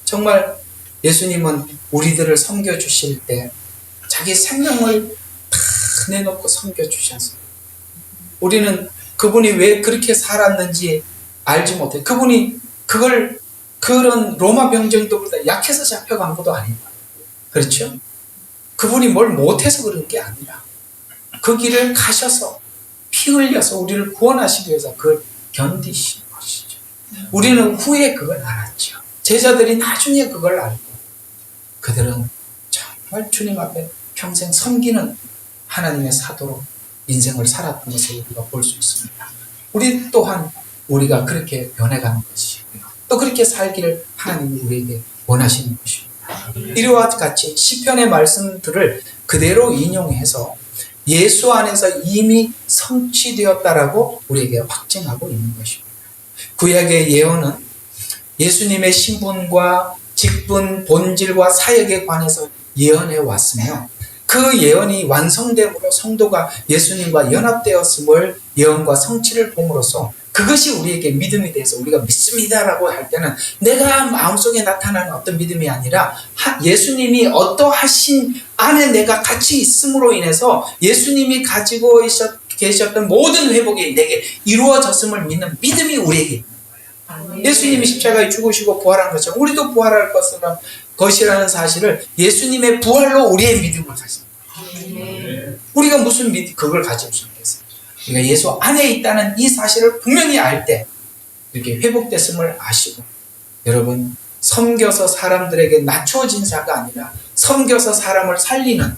정말 예수님은 우리들을 섬겨주실 때 자기 생명을 다 내놓고 섬겨주셨어요. 우리는 그분이 왜 그렇게 살았는지 알지 못해. 그분이 그런 로마 병정들보다 약해서 잡혀간 것도 아닙니다. 그렇죠? 그분이 뭘 못해서 그런 게 아니라 그 길을 가셔서 피 흘려서 우리를 구원하시기 위해서 그 견디신 것이죠. 우리는 후에 그걸 알았죠. 제자들이 나중에 그걸 알고 그들은 정말 주님 앞에 평생 섬기는 하나님의 사도로 인생을 살았던 것을 우리가 볼 수 있습니다. 우리 또한 우리가 그렇게 변해가는 것이고요. 또 그렇게 살기를 하나님이 우리에게 원하시는 것입니다. 이와 같이 시편의 말씀들을 그대로 인용해서 예수 안에서 이미 성취되었다라고 우리에게 확증하고 있는 것입니다. 구약의 예언은 예수님의 신분과 직분, 본질과 사역에 관해서 예언해 왔으며 그 예언이 완성됨으로 성도가 예수님과 연합되었음을 예언과 성취를 봄으로써 그것이 우리에게 믿음이 돼서 우리가 믿습니다라고 할 때는 내가 마음속에 나타나는 어떤 믿음이 아니라 예수님이 어떠하신 안에 내가 같이 있음으로 인해서 예수님이 가지고 계셨던 모든 회복이 내게 이루어졌음을 믿는 믿음이 우리에게 있는 거예요. 예수님이 십자가에 죽으시고 부활한 것처럼 우리도 부활할 것이라는 사실을 예수님의 부활로 우리의 믿음을 가집니다. 우리가 무슨 그걸 가질 수 있겠어요? 우리가 예수 안에 있다는 이 사실을 분명히 알 때 이렇게 회복됐음을 아시고 여러분 섬겨서 사람들에게 낮추어진 자가 아니라 섬겨서 사람을 살리는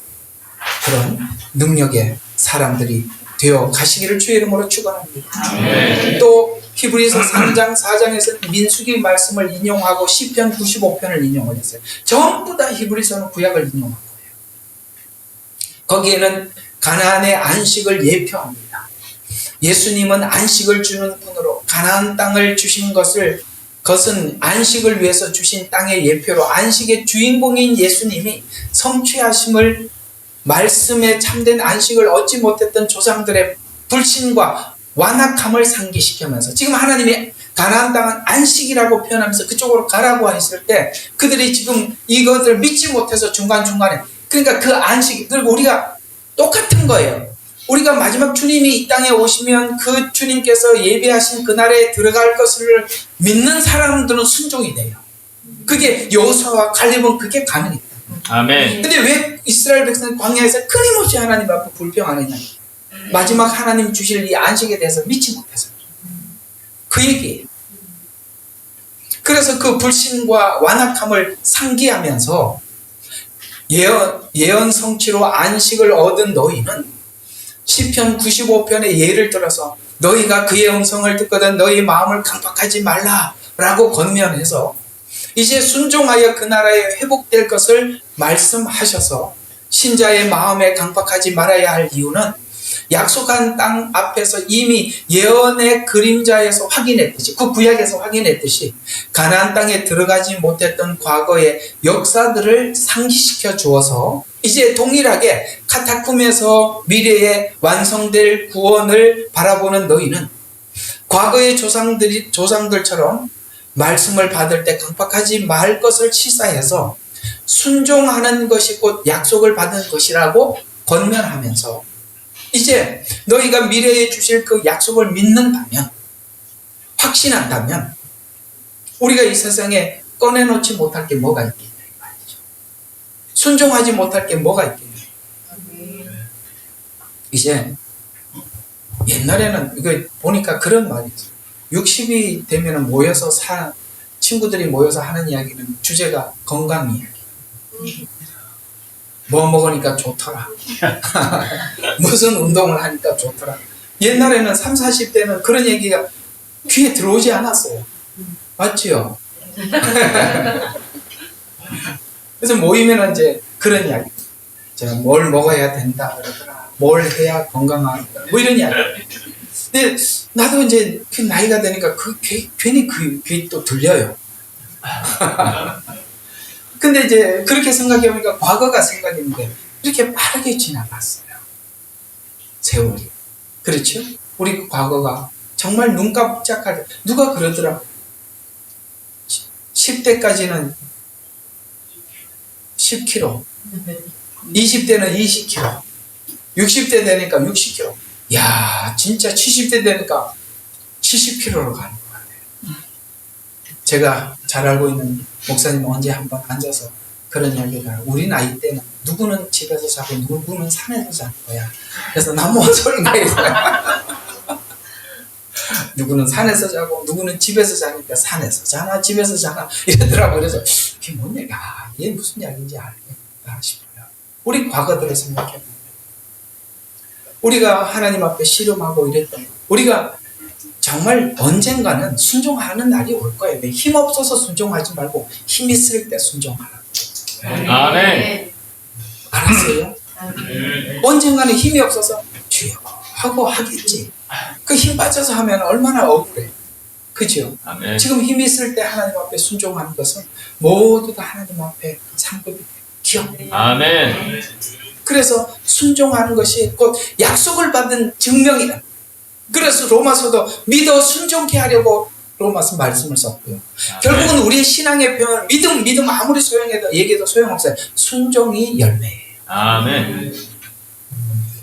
그런 능력의 사람들이 되어 가시기를 주의 이름으로 축원합니다. 또 히브리서 3장 4장에서 민수기 말씀을 인용하고 시편 95편을 인용을 했어요. 전부 다 히브리서는 구약을 인용한 거예요. 거기에는 가나안의 안식을 예표합니다. 예수님은 안식을 주는 분으로 가나안 땅을 주신 그것은 안식을 위해서 주신 땅의 예표로 안식의 주인공인 예수님이 성취하심을 말씀에 참된 안식을 얻지 못했던 조상들의 불신과 완악함을 상기시키면서 지금 하나님이 가나안 땅은 안식이라고 표현하면서 그쪽으로 가라고 했을 때 그들이 지금 이것을 믿지 못해서 중간중간에 그러니까 그 안식 그리고 우리가 똑같은 거예요. 우리가 마지막 주님이 이 땅에 오시면 그 주님께서 예비하신 그날에 들어갈 것을 믿는 사람들은 순종이 돼요. 그게 여호수아와 갈렙은 그게 가능했다. 아멘. 근데 왜 이스라엘 백성은 광야에서 끊임없이 하나님 앞에 불평하느냐? 마지막 하나님 주실 이 안식에 대해서 믿지 못해서 그 얘기예요. 그래서 그 불신과 완악함을 상기하면서 예언 성취로 안식을 얻은 너희는 시편 95편의 예를 들어서 너희가 그의 음성을 듣거든 너희 마음을 강박하지 말라라고 권면해서 이제 순종하여 그 나라에 회복될 것을 말씀하셔서 신자의 마음에 강박하지 말아야 할 이유는 약속한 땅 앞에서 이미 예언의 그림자에서 확인했듯이 그 구약에서 확인했듯이 가나안 땅에 들어가지 못했던 과거의 역사들을 상기시켜 주어서 이제 동일하게 카타콤에서 미래에 완성될 구원을 바라보는 너희는 과거의 조상들처럼 말씀을 받을 때 강박하지 말 것을 시사해서 순종하는 것이 곧 약속을 받은 것이라고 권면하면서 이제 너희가 미래에 주실 그 약속을 믿는다면 확신한다면 우리가 이 세상에 꺼내놓지 못할 게 뭐가 있겠냐 이 말이죠. 순종하지 못할 게 뭐가 있겠냐. 이제 옛날에는 이거 보니까 그런 말이 있어요. 60이 되면 모여서 친구들이 모여서 하는 이야기는 주제가 건강 이야기. 뭐 먹으니까 좋더라. 무슨 운동을 하니까 좋더라. 옛날에는 30, 40대는 그런 얘기가 귀에 들어오지 않았어요. 맞지요? 그래서 모이면 이제 그런 이야기. 제가 뭘 먹어야 된다 그러더라. 뭘 해야 건강하다. 뭐 이런 이야기. 근데 나도 이제 그 나이가 되니까 괜히 그 귀 또 들려요. 근데 이제 그렇게 생각해보니까 과거가 생각했는데 이렇게 빠르게 지나갔어요. 세월이. 그렇죠? 우리 과거가 정말 눈 깜짝할 때 누가 그러더라. 10대까지는 10kg, 20대는 20kg, 60대 되니까 60kg. 야, 진짜 70대 되니까 70kg로 가는 것 같아요. 제가 잘 알고 있는 목사님 언제 한번 앉아서 그런 이야기가 우리 나이 때는 누구는 집에서 자고 누구는 산에서 자는 거야. 그래서 나무 소리가 있어요. 누구는 산에서 자고 누구는 집에서 자니까 산에서 자나 집에서 자나 이러더라고요. 그래서 이게 뭔 얘기야? 이게 무슨 이야기인지 알겠다 싶어요. 우리 과거들을 생각해보면 우리가 하나님 앞에 씨름하고 이랬던 거, 우리가 정말 언젠가는 순종하는 날이 올 거예요. 힘 없어서 순종하지 말고 힘 있을 때 순종하라. 아멘. 알았어요? 언젠가는 힘이 없어서 주여 하고 하겠지. 그 힘 빠져서 하면 얼마나 억울해. 그죠? 아멘. 지금 힘이 있을 때 하나님 앞에 순종하는 것은 모두 다 하나님 앞에 상급이 기억돼요. 아멘. 그래서 순종하는 것이 곧 약속을 받은 증명이다. 그래서 로마서도 믿어 순종케 하려고 로마서 말씀을 썼고요. 결국은 우리의 신앙의 표현, 믿음 아무리 소용해도 얘기해도 소용없어요. 순종이 열매예요. 아멘.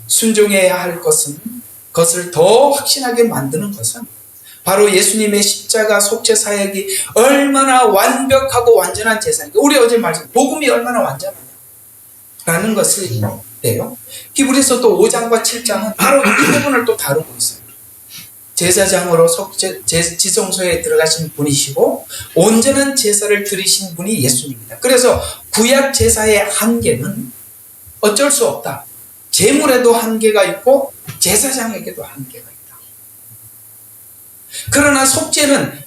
순종해야 할 것을 더 확신하게 만드는 것은 바로 예수님의 십자가 속죄 사역이 얼마나 완벽하고 완전한 제사인가. 우리 어제 말씀 복음이 얼마나 완전하냐 라는 것을 있는데요. 히브리서 또 5장과 7장은 바로 이 부분을 또 다루고 있어요. 제사장으로 지성소에 들어가신 분이시고 온전한 제사를 드리신 분이 예수님입니다. 그래서 구약 제사의 한계는 어쩔 수 없다. 제물에도 한계가 있고 제사장에게도 한계가 있다. 그러나 속죄는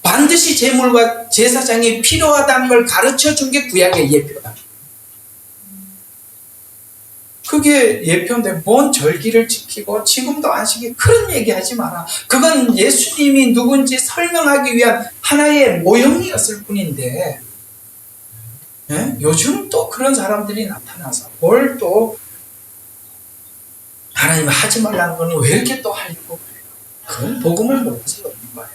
반드시 제물과 제사장이 필요하다는 걸 가르쳐 준 게 구약의 예표다. 그게 예표인데 뭔 절기를 지키고 지금도 안식일 그런 얘기하지 마라. 그건 예수님이 누군지 설명하기 위한 하나의 모형이었을 뿐인데 요즘 또 그런 사람들이 나타나서 뭘 또 하나님 하지 말라는 거는 왜 이렇게 또 하려고 그래요. 그건 복음을 모르지 없는 거예요.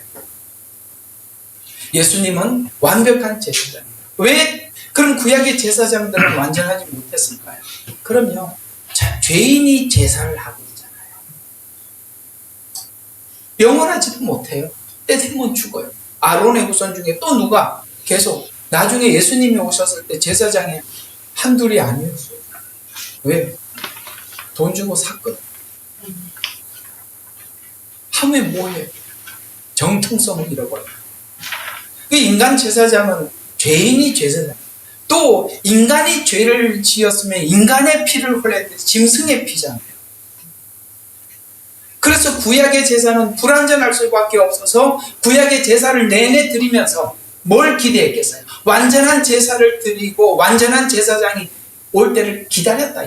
예수님은 완벽한 제사장입니다. 왜 그럼 구약의 제사장들은 완전하지 못했을까요? 그럼요. 자, 죄인이 제사를 하고 있잖아요. 영원하지도 못해요. 때 되면 죽어요. 아론의 후손 중에 또 누가 계속 나중에 예수님이 오셨을 때 제사장이 한둘이 아니었어요. 왜? 돈 주고 샀거든. 하면 뭐해? 정통성을 잃어버려요. 인간 제사장은 죄인이 제사장. 또 인간이 죄를 지었으면 인간의 피를 흘렸는데 짐승의 피잖아요. 그래서 구약의 제사는 불완전할 수밖에 없어서 구약의 제사를 내내 드리면서 뭘 기대했겠어요? 완전한 제사를 드리고 완전한 제사장이 올 때를 기다렸다.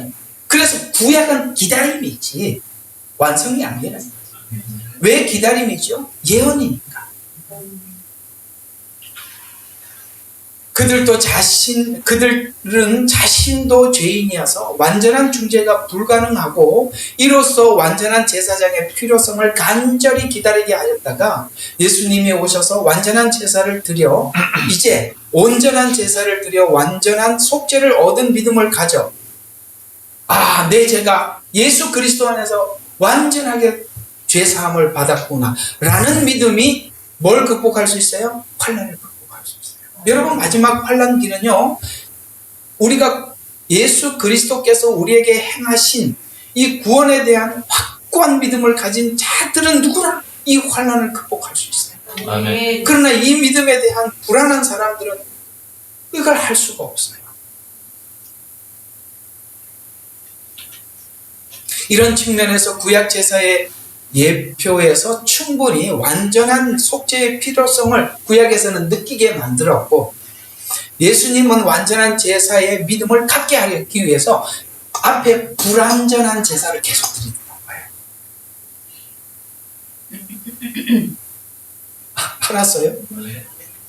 그래서 구약은 기다림이지 완성이 아니라. 왜 기다림이죠? 예언이니까. 그들은 자신도 죄인이어서 완전한 중재가 불가능하고 이로써 완전한 제사장의 필요성을 간절히 기다리게 하였다가 예수님이 오셔서 완전한 제사를 드려 이제 온전한 제사를 드려 완전한 속죄를 얻은 믿음을 가져 내 죄가 예수 그리스도 안에서 완전하게 죄사함을 받았구나 라는 믿음이 뭘 극복할 수 있어요? 환난을 극복할 수 있어요. 여러분 마지막 환난기는요. 우리가 예수 그리스도께서 우리에게 행하신 이 구원에 대한 확고한 믿음을 가진 자들은 누구나 이 환난을 극복할 수 있어요. 아멘. 그러나 이 믿음에 대한 불안한 사람들은 이걸 할 수가 없어요. 이런 측면에서 구약 제사의 예표에서 충분히 완전한 속죄의 필요성을 구약에서는 느끼게 만들었고 예수님은 완전한 제사의 믿음을 갖게 하기 위해서 앞에 불완전한 제사를 계속 드리는 거예요. 알았어요?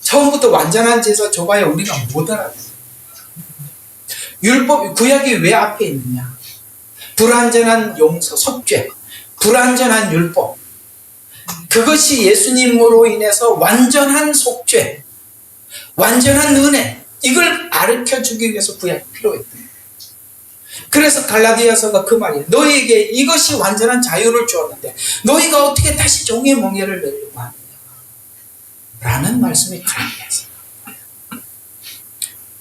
처음부터 완전한 제사 줘봐야 우리가 못 알아요. 율법, 구약이 왜 앞에 있느냐? 불완전한 용서, 속죄, 불완전한 율법, 그것이 예수님으로 인해서 완전한 속죄, 완전한 은혜, 이걸 가르쳐주기 위해서 구약이 필요했다. 그래서 갈라디아서가 그 말이에요. 너희에게 이것이 완전한 자유를 주었는데 너희가 어떻게 다시 종의 멍에를 내려고 하느냐 라는 말씀이 갈라디아서.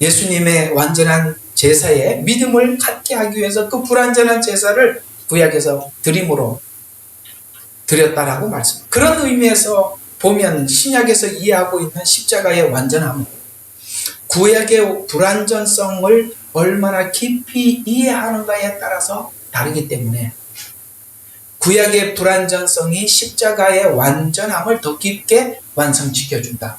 예수님의 완전한 제사에 믿음을 갖게 하기 위해서 그 불완전한 제사를 구약에서 드림으로 드렸다라고 말씀. 그런 의미에서 보면 신약에서 이해하고 있는 십자가의 완전함은 구약의 불완전성을 얼마나 깊이 이해하는가에 따라서 다르기 때문에 구약의 불완전성이 십자가의 완전함을 더 깊게 완성시켜준다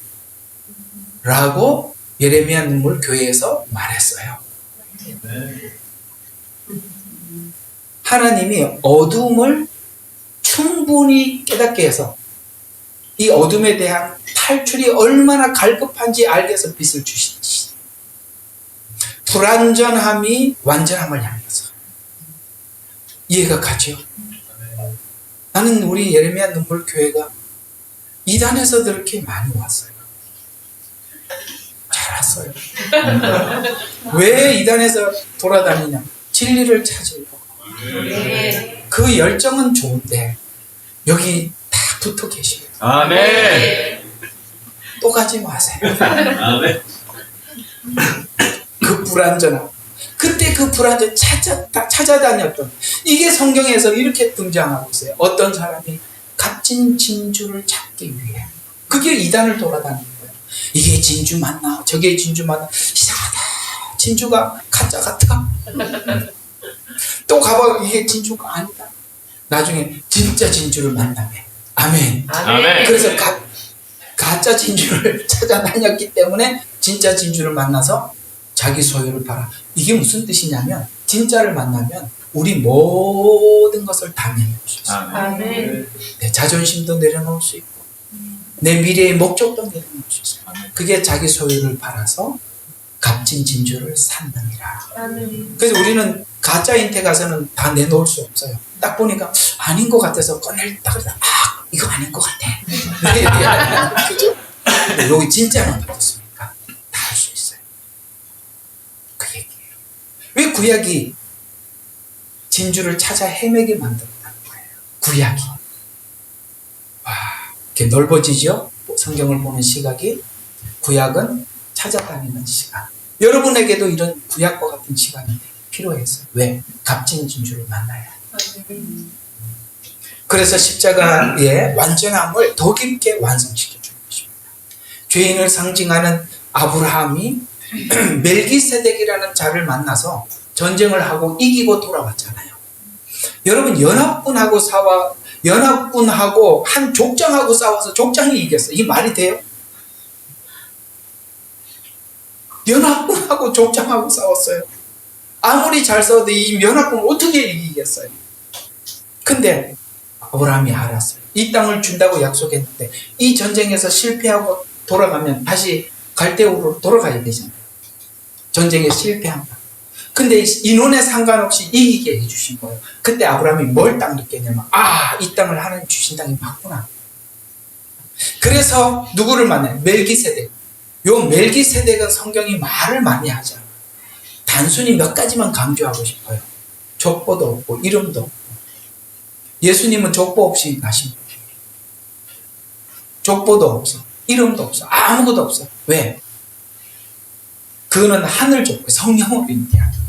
라고 예레미야 눈물 교회에서 말했어요. 하나님이 어둠을 충분히 깨닫게 해서 이 어둠에 대한 탈출이 얼마나 갈급한지 알게 해서 빛을 주시듯이 불완전함이 완전함을 향해서 이해가 가죠. 나는 우리 예레미야 눈물 교회가 이단에서 그렇게 많이 왔어요. 잘 왔어요. 왜 이단에서 돌아다니냐? 진리를 찾으려고. 그 열정은 좋은데 여기 다 붙어 계시면 아멘. 또 가지 마세요. 아멘. 그 불완전함. 그때 그 불완전 찾아다녔던 이게 성경에서 이렇게 등장하고 있어요. 어떤 사람이 값진 진주를 찾기 위해 그게 이단을 돌아다니는 거예요. 이게 진주 맞나? 저게 진주 맞나? 이상하다. 진주가 가짜 같아. 또 가봐. 이게 진주가 아니다. 나중에 진짜 진주를 만나면 아멘. 아멘. 그래서 가짜 진주를 찾아다녔기 때문에 진짜 진주를 만나서 자기 소유를 팔아. 이게 무슨 뜻이냐면 진짜를 만나면 우리 모든 것을 다 내려놓을 수 있어요. 아멘. 내 자존심도 내려놓을 수 있고 내 미래의 목적도 내려놓을 수 있어요. 그게 자기 소유를 팔아서 값진 진주를 샀느니라. 그래서 우리는 가짜인테 가서는 다 내놓을 수 없어요. 딱 보니까 아닌 것 같아서 꺼낼다 그래서 이거 아닌 것 같아. 그죠? 여기 진짜만 받았으니까 다 할 수 있어요. 그 얘기예요. 왜 구약이 진주를 찾아 헤매게 만들었다는 거예요. 구약이. 와, 이렇게 넓어지죠? 성경을 보는 시각이. 구약은 찾아다니는 시간. 여러분에게도 이런 구약과 같은 시간이 필요했어요. 왜? 값진 진주를 만나야. 그래서 십자가의 완전함을 더 깊게 완성시켜 주는 것입니다. 죄인을 상징하는 아브라함이 멜기세덱이라는 자를 만나서 전쟁을 하고 이기고 돌아왔잖아요. 여러분 연합군하고 한 족장하고 싸워서 족장이 이겼어요. 이 말이 돼요? 연합군하고 족장하고 싸웠어요. 아무리 잘 싸워도 이 연합군을 어떻게 이기겠어요? 근데 아브라함이 알았어요. 이 땅을 준다고 약속했는데 이 전쟁에서 실패하고 돌아가면 다시 갈대우로 돌아가야 되잖아요. 전쟁에 실패한다. 근데 인원에 상관없이 이기게 해주신 거예요. 그때 아브라함이 뭘 딱 느꼈냐면 이 땅을 하나님 주신 땅이 맞구나. 그래서 누구를 만나요? 멜기세덱. 요 멜기세덱은 성경이 말을 많이 하죠. 단순히 몇 가지만 강조하고 싶어요. 족보도 없고 이름도 없고. 예수님은 족보 없이 나신 분이에요. 족보도 없어. 이름도 없어. 아무것도 없어. 왜? 그거는 하늘 족보, 성령을 의미하는.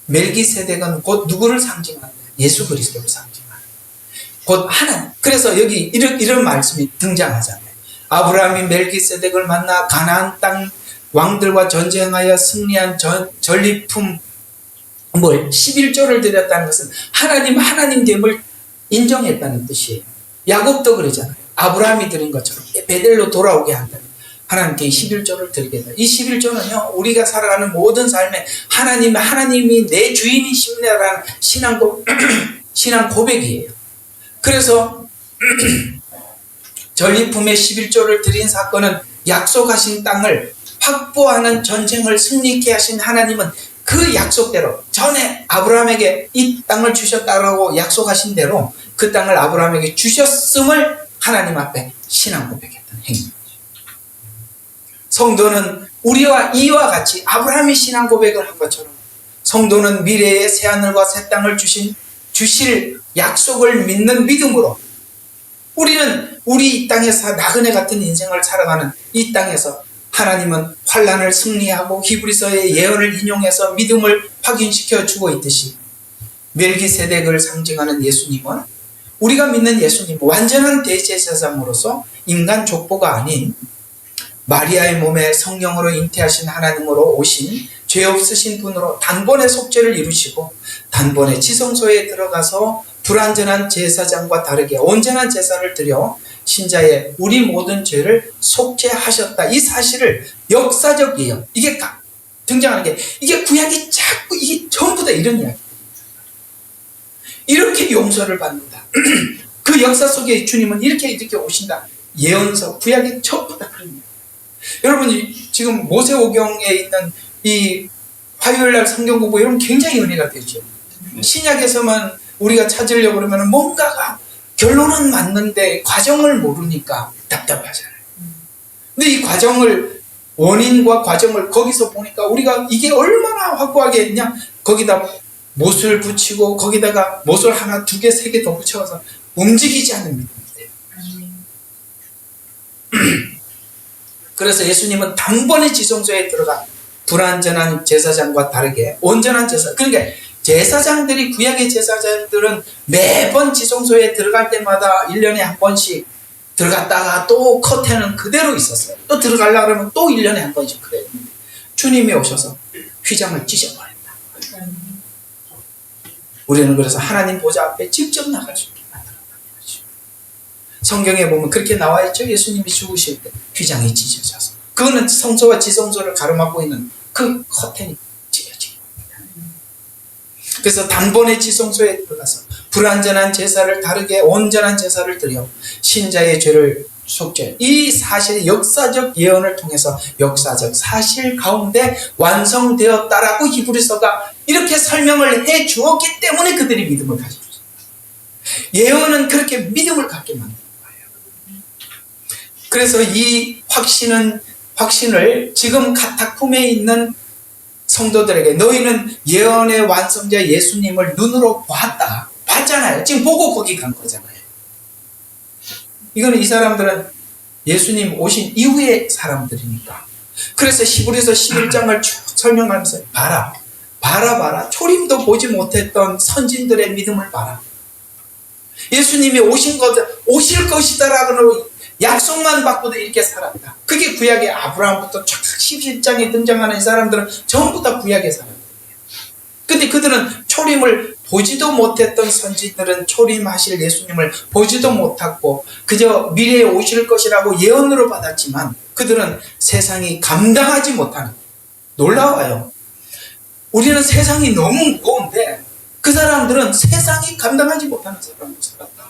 멜기세덱은 곧 누구를 상징하는 거예요? 예수 그리스도를 상징하는. 곧 하나님. 그래서 여기 이런 말씀이 등장하잖아요. 아브라함이 멜기세덱을 만나 가나안 땅 왕들과 전쟁하여 승리한 전리품 11조를 드렸다는 것은 하나님 됨을 인정했다는 뜻이에요. 야곱도 그러잖아요. 아브라함이 드린 것처럼 베델로 돌아오게 한다. 하나님께 11조를 드리겠다. 이 11조는요, 우리가 살아가는 모든 삶에 하나님이 내 주인이십니다라는 신앙 고백이에요. 그래서 전리품의 11조를 드린 사건은 약속하신 땅을 확보하는 전쟁을 승리케 하신 하나님은 그 약속대로 전에 아브라함에게 이 땅을 주셨다라고 약속하신 대로 그 땅을 아브라함에게 주셨음을 하나님 앞에 신앙 고백했던 행위입니다. 성도는 우리와 이와 같이 아브라함이 신앙 고백을 한 것처럼 성도는 미래의 새하늘과 새 땅을 주실 약속을 믿는 믿음으로 우리는 우리 이 땅에서 나그네 같은 인생을 살아가는 이 땅에서 하나님은 환난을 승리하고 히브리서의 예언을 인용해서 믿음을 확인시켜 주고 있듯이 멜기세덱을 상징하는 예수님은 우리가 믿는 예수님 완전한 대제사장으로서 인간 족보가 아닌 마리아의 몸에 성령으로 잉태하신 하나님으로 오신 죄 없으신 분으로 단번에 속죄를 이루시고 단번에 지성소에 들어가서 불완전한 제사장과 다르게 온전한 제사를 드려 신자의 우리 모든 죄를 속죄하셨다. 이 사실을 역사적 예언, 이게 등장하는 게, 이게 구약이 자꾸 이게 전부 다 이런 이야기. 이렇게 용서를 받는다. 그 역사 속에 주님은 이렇게 오신다. 예언서, 구약이 전부 다 그런 이야기. 여러분, 지금 모세오경에 있는 이 화요일날 성경 공부, 이런 굉장히 은혜가 되죠. 신약에서만 우리가 찾으려고 그러면 뭔가가 결론은 맞는데 과정을 모르니까 답답하잖아요. 근데 이 과정을, 원인과 과정을 거기서 보니까 우리가 이게 얼마나 확고하게 했냐, 거기다 못을 붙이고 거기다가 못을 하나, 두 개, 세 개 더 붙여서 움직이지 않는 믿음이 돼요. 그래서 예수님은 단번에 지성소에 들어가 불완전한 제사장과 다르게 온전한 제사, 그러니까 제사장들이, 구약의 제사장들은 매번 지성소에 들어갈 때마다 1년에 한 번씩 들어갔다가 또 커튼은 그대로 있었어요. 또 들어가려고 그러면 또 1년에 한 번씩 그래요. 주님이 오셔서 휘장을 찢어버렸다. 우리는 그래서 하나님 보좌 앞에 직접 나갈 수 있게 만들었다는 거죠. 성경에 보면 그렇게 나와 있죠. 예수님이 죽으실 때 휘장이 찢어져서, 그거는 성소와 지성소를 가로막고 있는 그 커튼이 찢어진 겁니다. 그래서 단번에 지성소에 들어가서 불완전한 제사를 다르게 온전한 제사를 드려 신자의 죄를 속죄, 이 사실의 역사적 예언을 통해서 역사적 사실 가운데 완성되었다라고 히브리서가 이렇게 설명을 해 주었기 때문에 그들이 믿음을 가졌어요. 예언은 그렇게 믿음을 갖게 만든 거예요. 그래서 이 확신을 지금 카타콤에 있는 성도들에게, 너희는 예언의 완성자 예수님을 눈으로 봤잖아요. 지금 보고 거기 간 거잖아요. 이거는 이 사람들은 예수님 오신 이후의 사람들이니까. 그래서 히브리서 11장을 쭉 설명하면서 봐라. 초림도 보지 못했던 선진들의 믿음을 봐라. 예수님이 오실 것이다라고 약속만 받고도 이렇게 살았다. 그게 구약의 아브라함부터 쫙 11장에 등장하는 사람들은 전부 다 구약의 사람들이에요. 근데 그들은 초림을 보지도 못했던 선지들은 초림하실 예수님을 보지도 못했고 그저 미래에 오실 것이라고 예언으로 받았지만 그들은 세상이 감당하지 못하는, 놀라워요. 우리는 세상이 너무 무거운데 그 사람들은 세상이 감당하지 못하는 사람으로 살았다.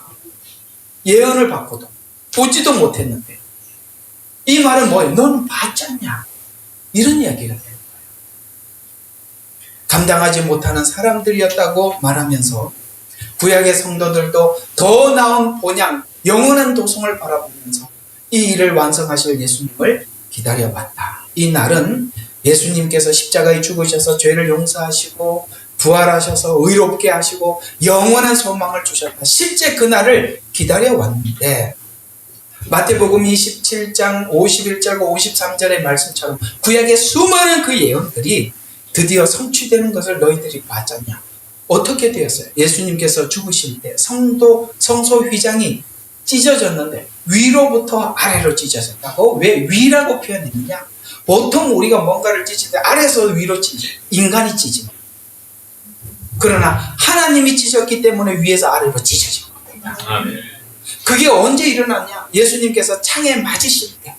예언을 받고도 보지도 못했는데, 이 말은 뭐예요? 너는 봤지 않냐? 이런 이야기가 돼요. 감당하지 못하는 사람들이었다고 말하면서 구약의 성도들도 더 나은 본향, 영원한 도성을 바라보면서 이 일을 완성하실 예수님을 기다려봤다. 이 날은 예수님께서 십자가에 죽으셔서 죄를 용서하시고 부활하셔서 의롭게 하시고 영원한 소망을 주셨다. 실제 그 날을 기다려왔는데, 마태복음 27장 51절과 53절의 말씀처럼 구약의 수많은 그 예언들이 드디어 성취되는 것을 너희들이 봤잖냐. 어떻게 되었어요? 예수님께서 죽으실 때 성소 휘장이 찢어졌는데 위로부터 아래로 찢어졌다고. 왜 위라고 표현했느냐? 보통 우리가 뭔가를 찢을 때 아래에서 위로 찢어요. 인간이 찢어요. 그러나 하나님이 찢었기 때문에 위에서 아래로 찢어진 겁니다. 아멘. 그게 언제 일어났냐? 예수님께서 창에 맞으실 때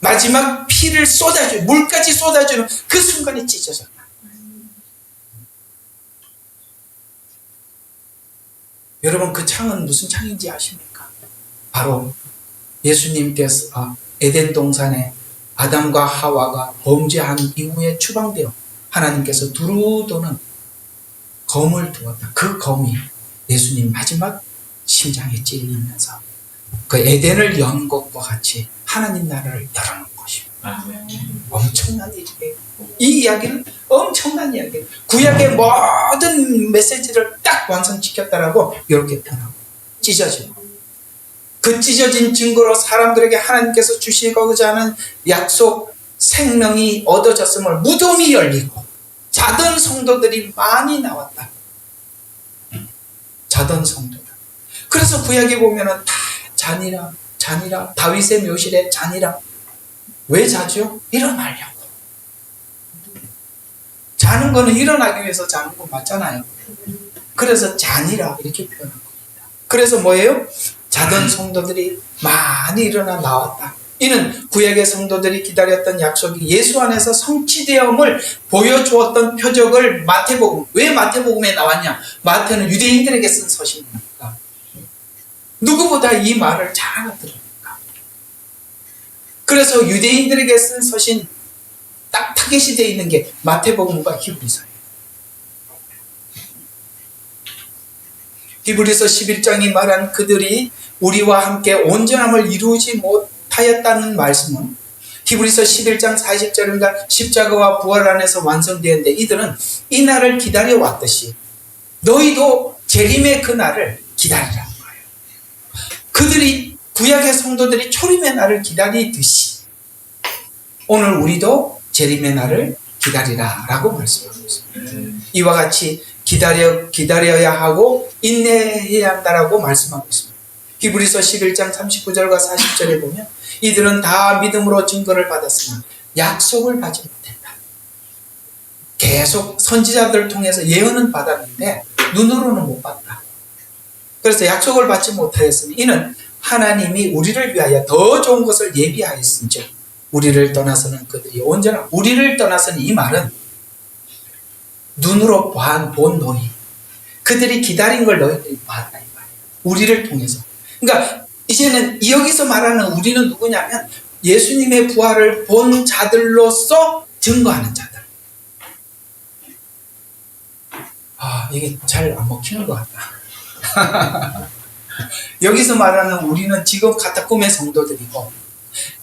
마지막 피를 물까지 쏟아주는 그 순간에 찢어졌다. 여러분, 그 창은 무슨 창인지 아십니까? 바로 예수님께서 에덴 동산에 아담과 하와가 범죄한 이후에 추방되어 하나님께서 두루 도는 검을 두었다. 그 검이 예수님 마지막 심장에 찔리면서 그 에덴을 연 것과 같이 하나님 나라를 열어놓은 것입니다. 아멘. 엄청난 일이에요. 이 이야기는 엄청난 이야기예요. 구약의 모든 메시지를 딱 완성시켰다라고 이렇게 표현하고 찢어지고, 그 찢어진 증거로 사람들에게 하나님께서 주시고자 하는 약속 생명이 얻어졌음을, 무덤이 열리고 자던 성도들이 많이 나왔다. 자던 성도들. 그래서 구약에 보면은 다 잔이라, 잔이라, 다윗의 묘실에 잔이라. 왜 자죠? 일어나려고. 자는 거는 일어나기 위해서 자는 거 맞잖아요. 그래서 잔이라 이렇게 표현한 겁니다. 그래서 뭐예요? 자던 성도들이 많이 일어나 나왔다. 이는 구약의 성도들이 기다렸던 약속이 예수 안에서 성취되음을 보여주었던 표적을 마태복음, 왜 마태복음에 나왔냐? 마태는 유대인들에게 쓴 서신이니까. 누구보다 이 말을 잘 알아들으니까. 그래서 유대인들에게 쓴 서신 딱 타겟이 되어 있는 게 마태복음과 히브리서예요. 히브리서 11장이 말한 그들이 우리와 함께 온전함을 이루지 못하였다는 말씀은 히브리서 11장 40절인가 십자가와 부활 안에서 완성되었는데 이들은 이 날을 기다려왔듯이 너희도 재림의 그 날을 기다리라는 거예요. 그들이 구약의 성도들이 초림의 날을 기다리듯이 오늘 우리도 재림의 날을 기다리라 라고 말씀하고 있습니다. 이와 같이 기다려야 하고 인내해야 한다라고 말씀하고 있습니다. 히브리서 11장 39절과 40절에 보면 이들은 다 믿음으로 증거를 받았으나 약속을 받지 못했다. 계속 선지자들 통해서 예언은 받았는데 눈으로는 못 봤다. 그래서 약속을 받지 못하였으니 이는 하나님이 우리를 위하여 더 좋은 것을 예비하였은즉 우리를 떠나서는 그들이 온전한 우리를 떠나서는 이 말은 눈으로 본 너희 그들이 기다린 걸 너희들이 봤다 이 말이에요. 우리를 통해서. 그러니까 이제는 여기서 말하는 우리는 누구냐면 예수님의 부활을 본 자들로서 증거하는 자들. 이게 잘 안 먹히는 것 같다. 여기서 말하는 우리는 지금 카타콤의 성도들이고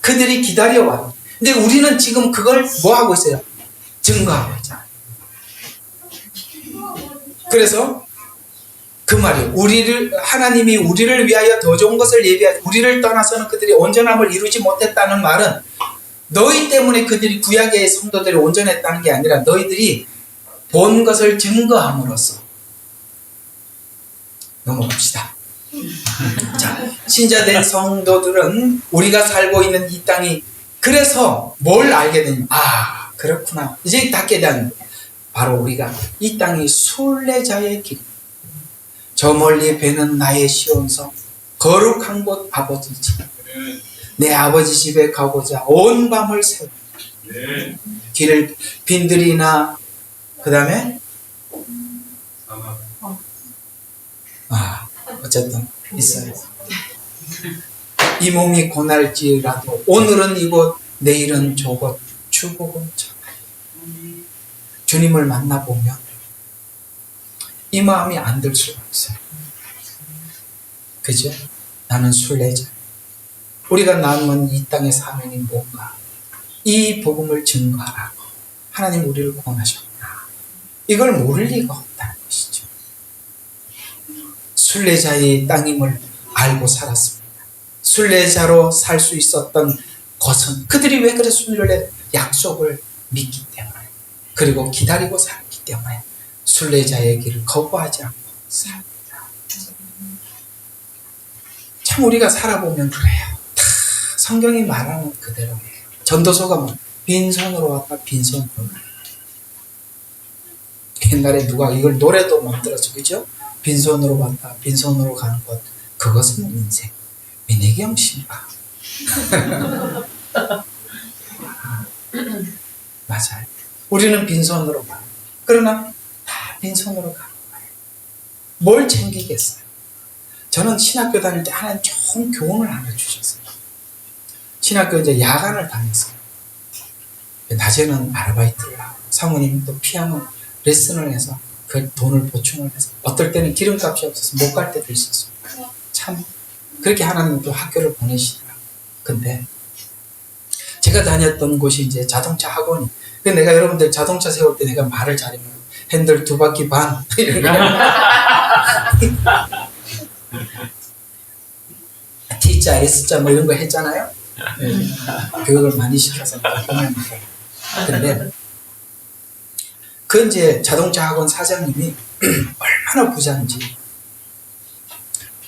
그들이 기다려와요. 근데 우리는 지금 그걸 뭐 하고 있어요? 증거하고 있잖아요. 그래서 그 말이에요. 하나님이 우리를 위하여 더 좋은 것을 예비하여 우리를 떠나서는 그들이 온전함을 이루지 못했다는 말은 너희 때문에 그들이 구약의 성도들이 온전했다는 게 아니라 너희들이 본 것을 증거함으로써 넘어갑시다. 자, 신자된 성도들은 우리가 살고 있는 이 땅이 그래서 뭘 알게 되냐? 그렇구나. 이제 다 깨닫는 거예요. 바로 우리가 이 땅이 순례자의 길. 저 멀리 배는 나의 시온성 거룩한 곳 아버지 집. 내 아버지 집에 가고자 온 밤을 새워. 길을 빈들이나 그 다음에 어쨌든 있어요. 이 몸이 고날지라도 오늘은 이곳 내일은 저곳 추복은 참아요. 주님을 만나보면 이 마음이 안 들 수가 없어요. 그죠? 나는 순례자. 우리가 남은 이 땅의 사명이 뭔가 이 복음을 증거하라고 하나님 우리를 권하셨구나. 이걸 모를 리가 없다는 것이죠. 순례자의 땅임을 알고 살았습니다. 순례자로 살 수 있었던 것은 그들이 왜 그래 순례 약속을 믿기 때문에 그리고 기다리고 살았기 때문에 순례자의 길을 거부하지 않고 삽니다. 참 우리가 살아보면 그래요. 다 성경이 말하는 그대로예요. 전도서가 뭐 빈손으로 왔다 빈손으로 가. 옛날에 누가 이걸 노래도 만들었죠. 그죠? 빈손으로 왔다 빈손으로 가는 것 그것은 인생. 민혜경 씨가 맞아요. 우리는 빈손으로 가요. 그러나 다 빈손으로 가는 거예요. 뭘 챙기겠어요? 저는 신학교 다닐 때 하나님 좋은 교훈을 하나 주셨어요. 신학교 이제 야간을 다녔어요. 낮에는 아르바이트를 하고 사모님도 피아노 레슨을 해서 그 돈을 보충을 해서 어떨 때는 기름값이 없어서 못 갈 때도 있었어요. 참 그렇게 하나님 또 학교를 보내시더라고요. 근데 제가 다녔던 곳이 이제 자동차 학원이. 근데 내가 여러분들 자동차 세울 때 내가 말을 잘하면 핸들 2바퀴 반 이런 거 T자, S자 뭐 이런 거 했잖아요. 네. 교육을 많이 시켜서 보면 근데 그 이제 자동차 학원 사장님이 얼마나 부자인지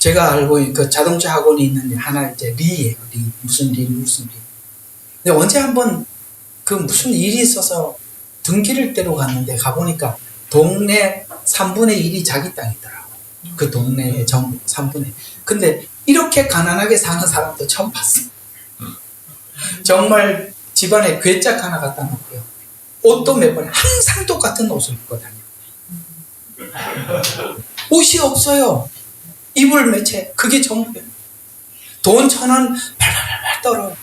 제가 알고 있는 그 자동차 학원이 있는 하나 이제 리예요. 리. 무슨 리. 근데 언제 한번 그 무슨 일이 있어서 등기를 떼러 갔는데 가보니까 동네 3분의 1이 자기 땅이더라고. 그 동네의 전부 3분의 1. 근데 이렇게 가난하게 사는 사람도 처음 봤어. 정말 집안에 괴짝 하나 갖다 놓고요. 옷도 몇 번에 항상 똑같은 옷을 입고 다녀요. 옷이 없어요. 입을 매체 그게 전부예요. 돈 1,000원 발발발 떨어요.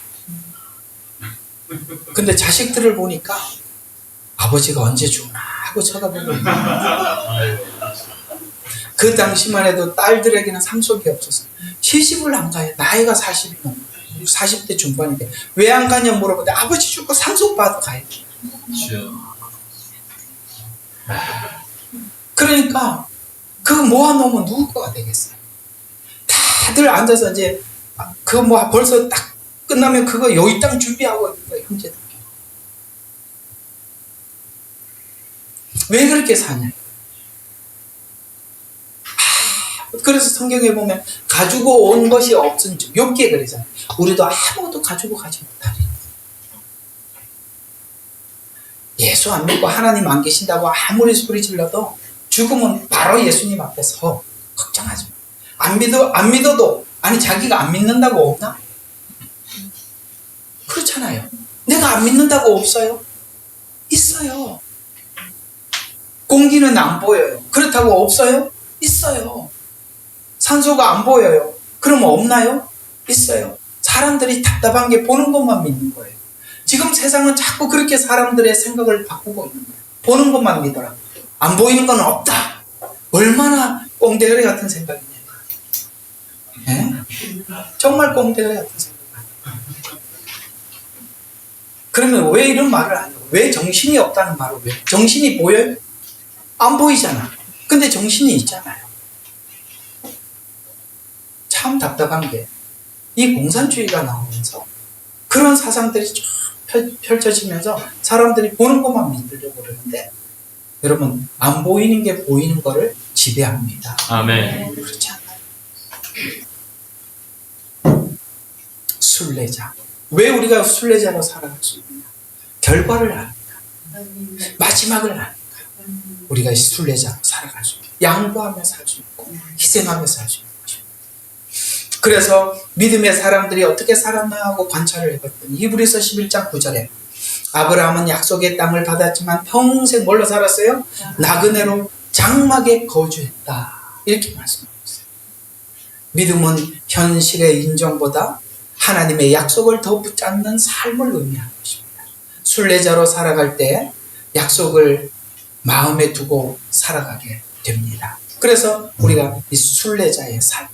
근데 자식들을 보니까 아버지가 언제 죽나 하고 쳐다보고 있는 그 당시만 해도 딸들에게는 상속이 없어서 시집을 안 가요. 나이가 40이면 40대 중반인데 왜 안 가냐 물어보는데 아버지 죽고 상속받아 가요. 그러니까 그거 모아놓으면 누구 거가 되겠어요. 다들 앉아서 이제 그 뭐 벌써 딱 끝나면 그거 여기 땅 준비하고 있는 거예요. 형제들. 왜 그렇게 사냐. 그래서 성경에 보면 가지고 온 것이 없은 즉 욥기에 그러잖아요. 우리도 아무것도 가지고 가지 못하리. 예수 안 믿고 하나님 안 계신다고 아무리 소리 질러도 죽으면 바로 예수님 앞에서 걱정하지 마. 안 믿어도 아니 자기가 안 믿는다고 없나? 그렇잖아요. 내가 안 믿는다고 없어요? 있어요. 공기는 안 보여요. 그렇다고 없어요? 있어요. 산소가 안 보여요. 그러면 없나요? 있어요. 사람들이 답답한 게 보는 것만 믿는 거예요. 지금 세상은 자꾸 그렇게 사람들의 생각을 바꾸고 있는 거예요. 보는 것만 믿어라. 안 보이는 건 없다. 얼마나 꽁대거리 같은 생각이냐. 네? 정말 꽁대거리 같은 생각. 그러면 왜 이런 말을 안 해요? 왜 정신이 없다는 말을 왜? 정신이 보여요? 안 보이잖아. 근데 정신이 있잖아요. 참 답답한 게 이 공산주의가 나오면서 그런 사상들이 쭉 펼쳐지면서 사람들이 보는 것만 믿으려고 그러는데 여러분 안 보이는 게 보이는 거를 지배합니다. 아멘. 그렇지 않나요? 순례자. 왜 우리가 순례자로 살아갈 수 있느냐? 결과를 아니까. 마지막을 아니까. 우리가 순례자로 살아갈 수 있고 양보하며 살 수 있고 희생하며 살 수 있는 것입니다. 그래서 믿음의 사람들이 어떻게 살았나 하고 관찰을 해봤더니 히브리서 11장 9절에 아브라함은 약속의 땅을 받았지만 평생 뭘로 살았어요? 나그네로 장막에 거주했다. 이렇게 말씀하고 있어요. 믿음은 현실의 인정보다 하나님의 약속을 더 붙잡는 삶을 의미하는 것입니다. 순례자로 살아갈 때 약속을 마음에 두고 살아가게 됩니다. 그래서 우리가 이 순례자의 삶,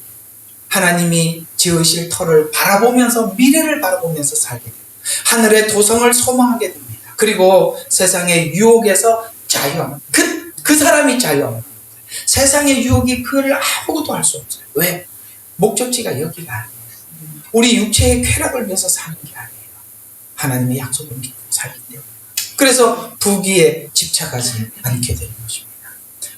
하나님이 지으실 터를 바라보면서 미래를 바라보면서 살게 됩니다. 하늘의 도성을 소망하게 됩니다. 그리고 세상의 유혹에서 자유함. 그 사람이 자유함. 세상의 유혹이 그를 아무것도 할 수 없어요. 왜? 목적지가 여기가 아니에요. 우리 육체의 쾌락을 위해서 사는 게 아니에요. 하나님의 약속을 믿고 살기 때문에. 그래서 부귀에 집착하지 않게 되는 것입니다.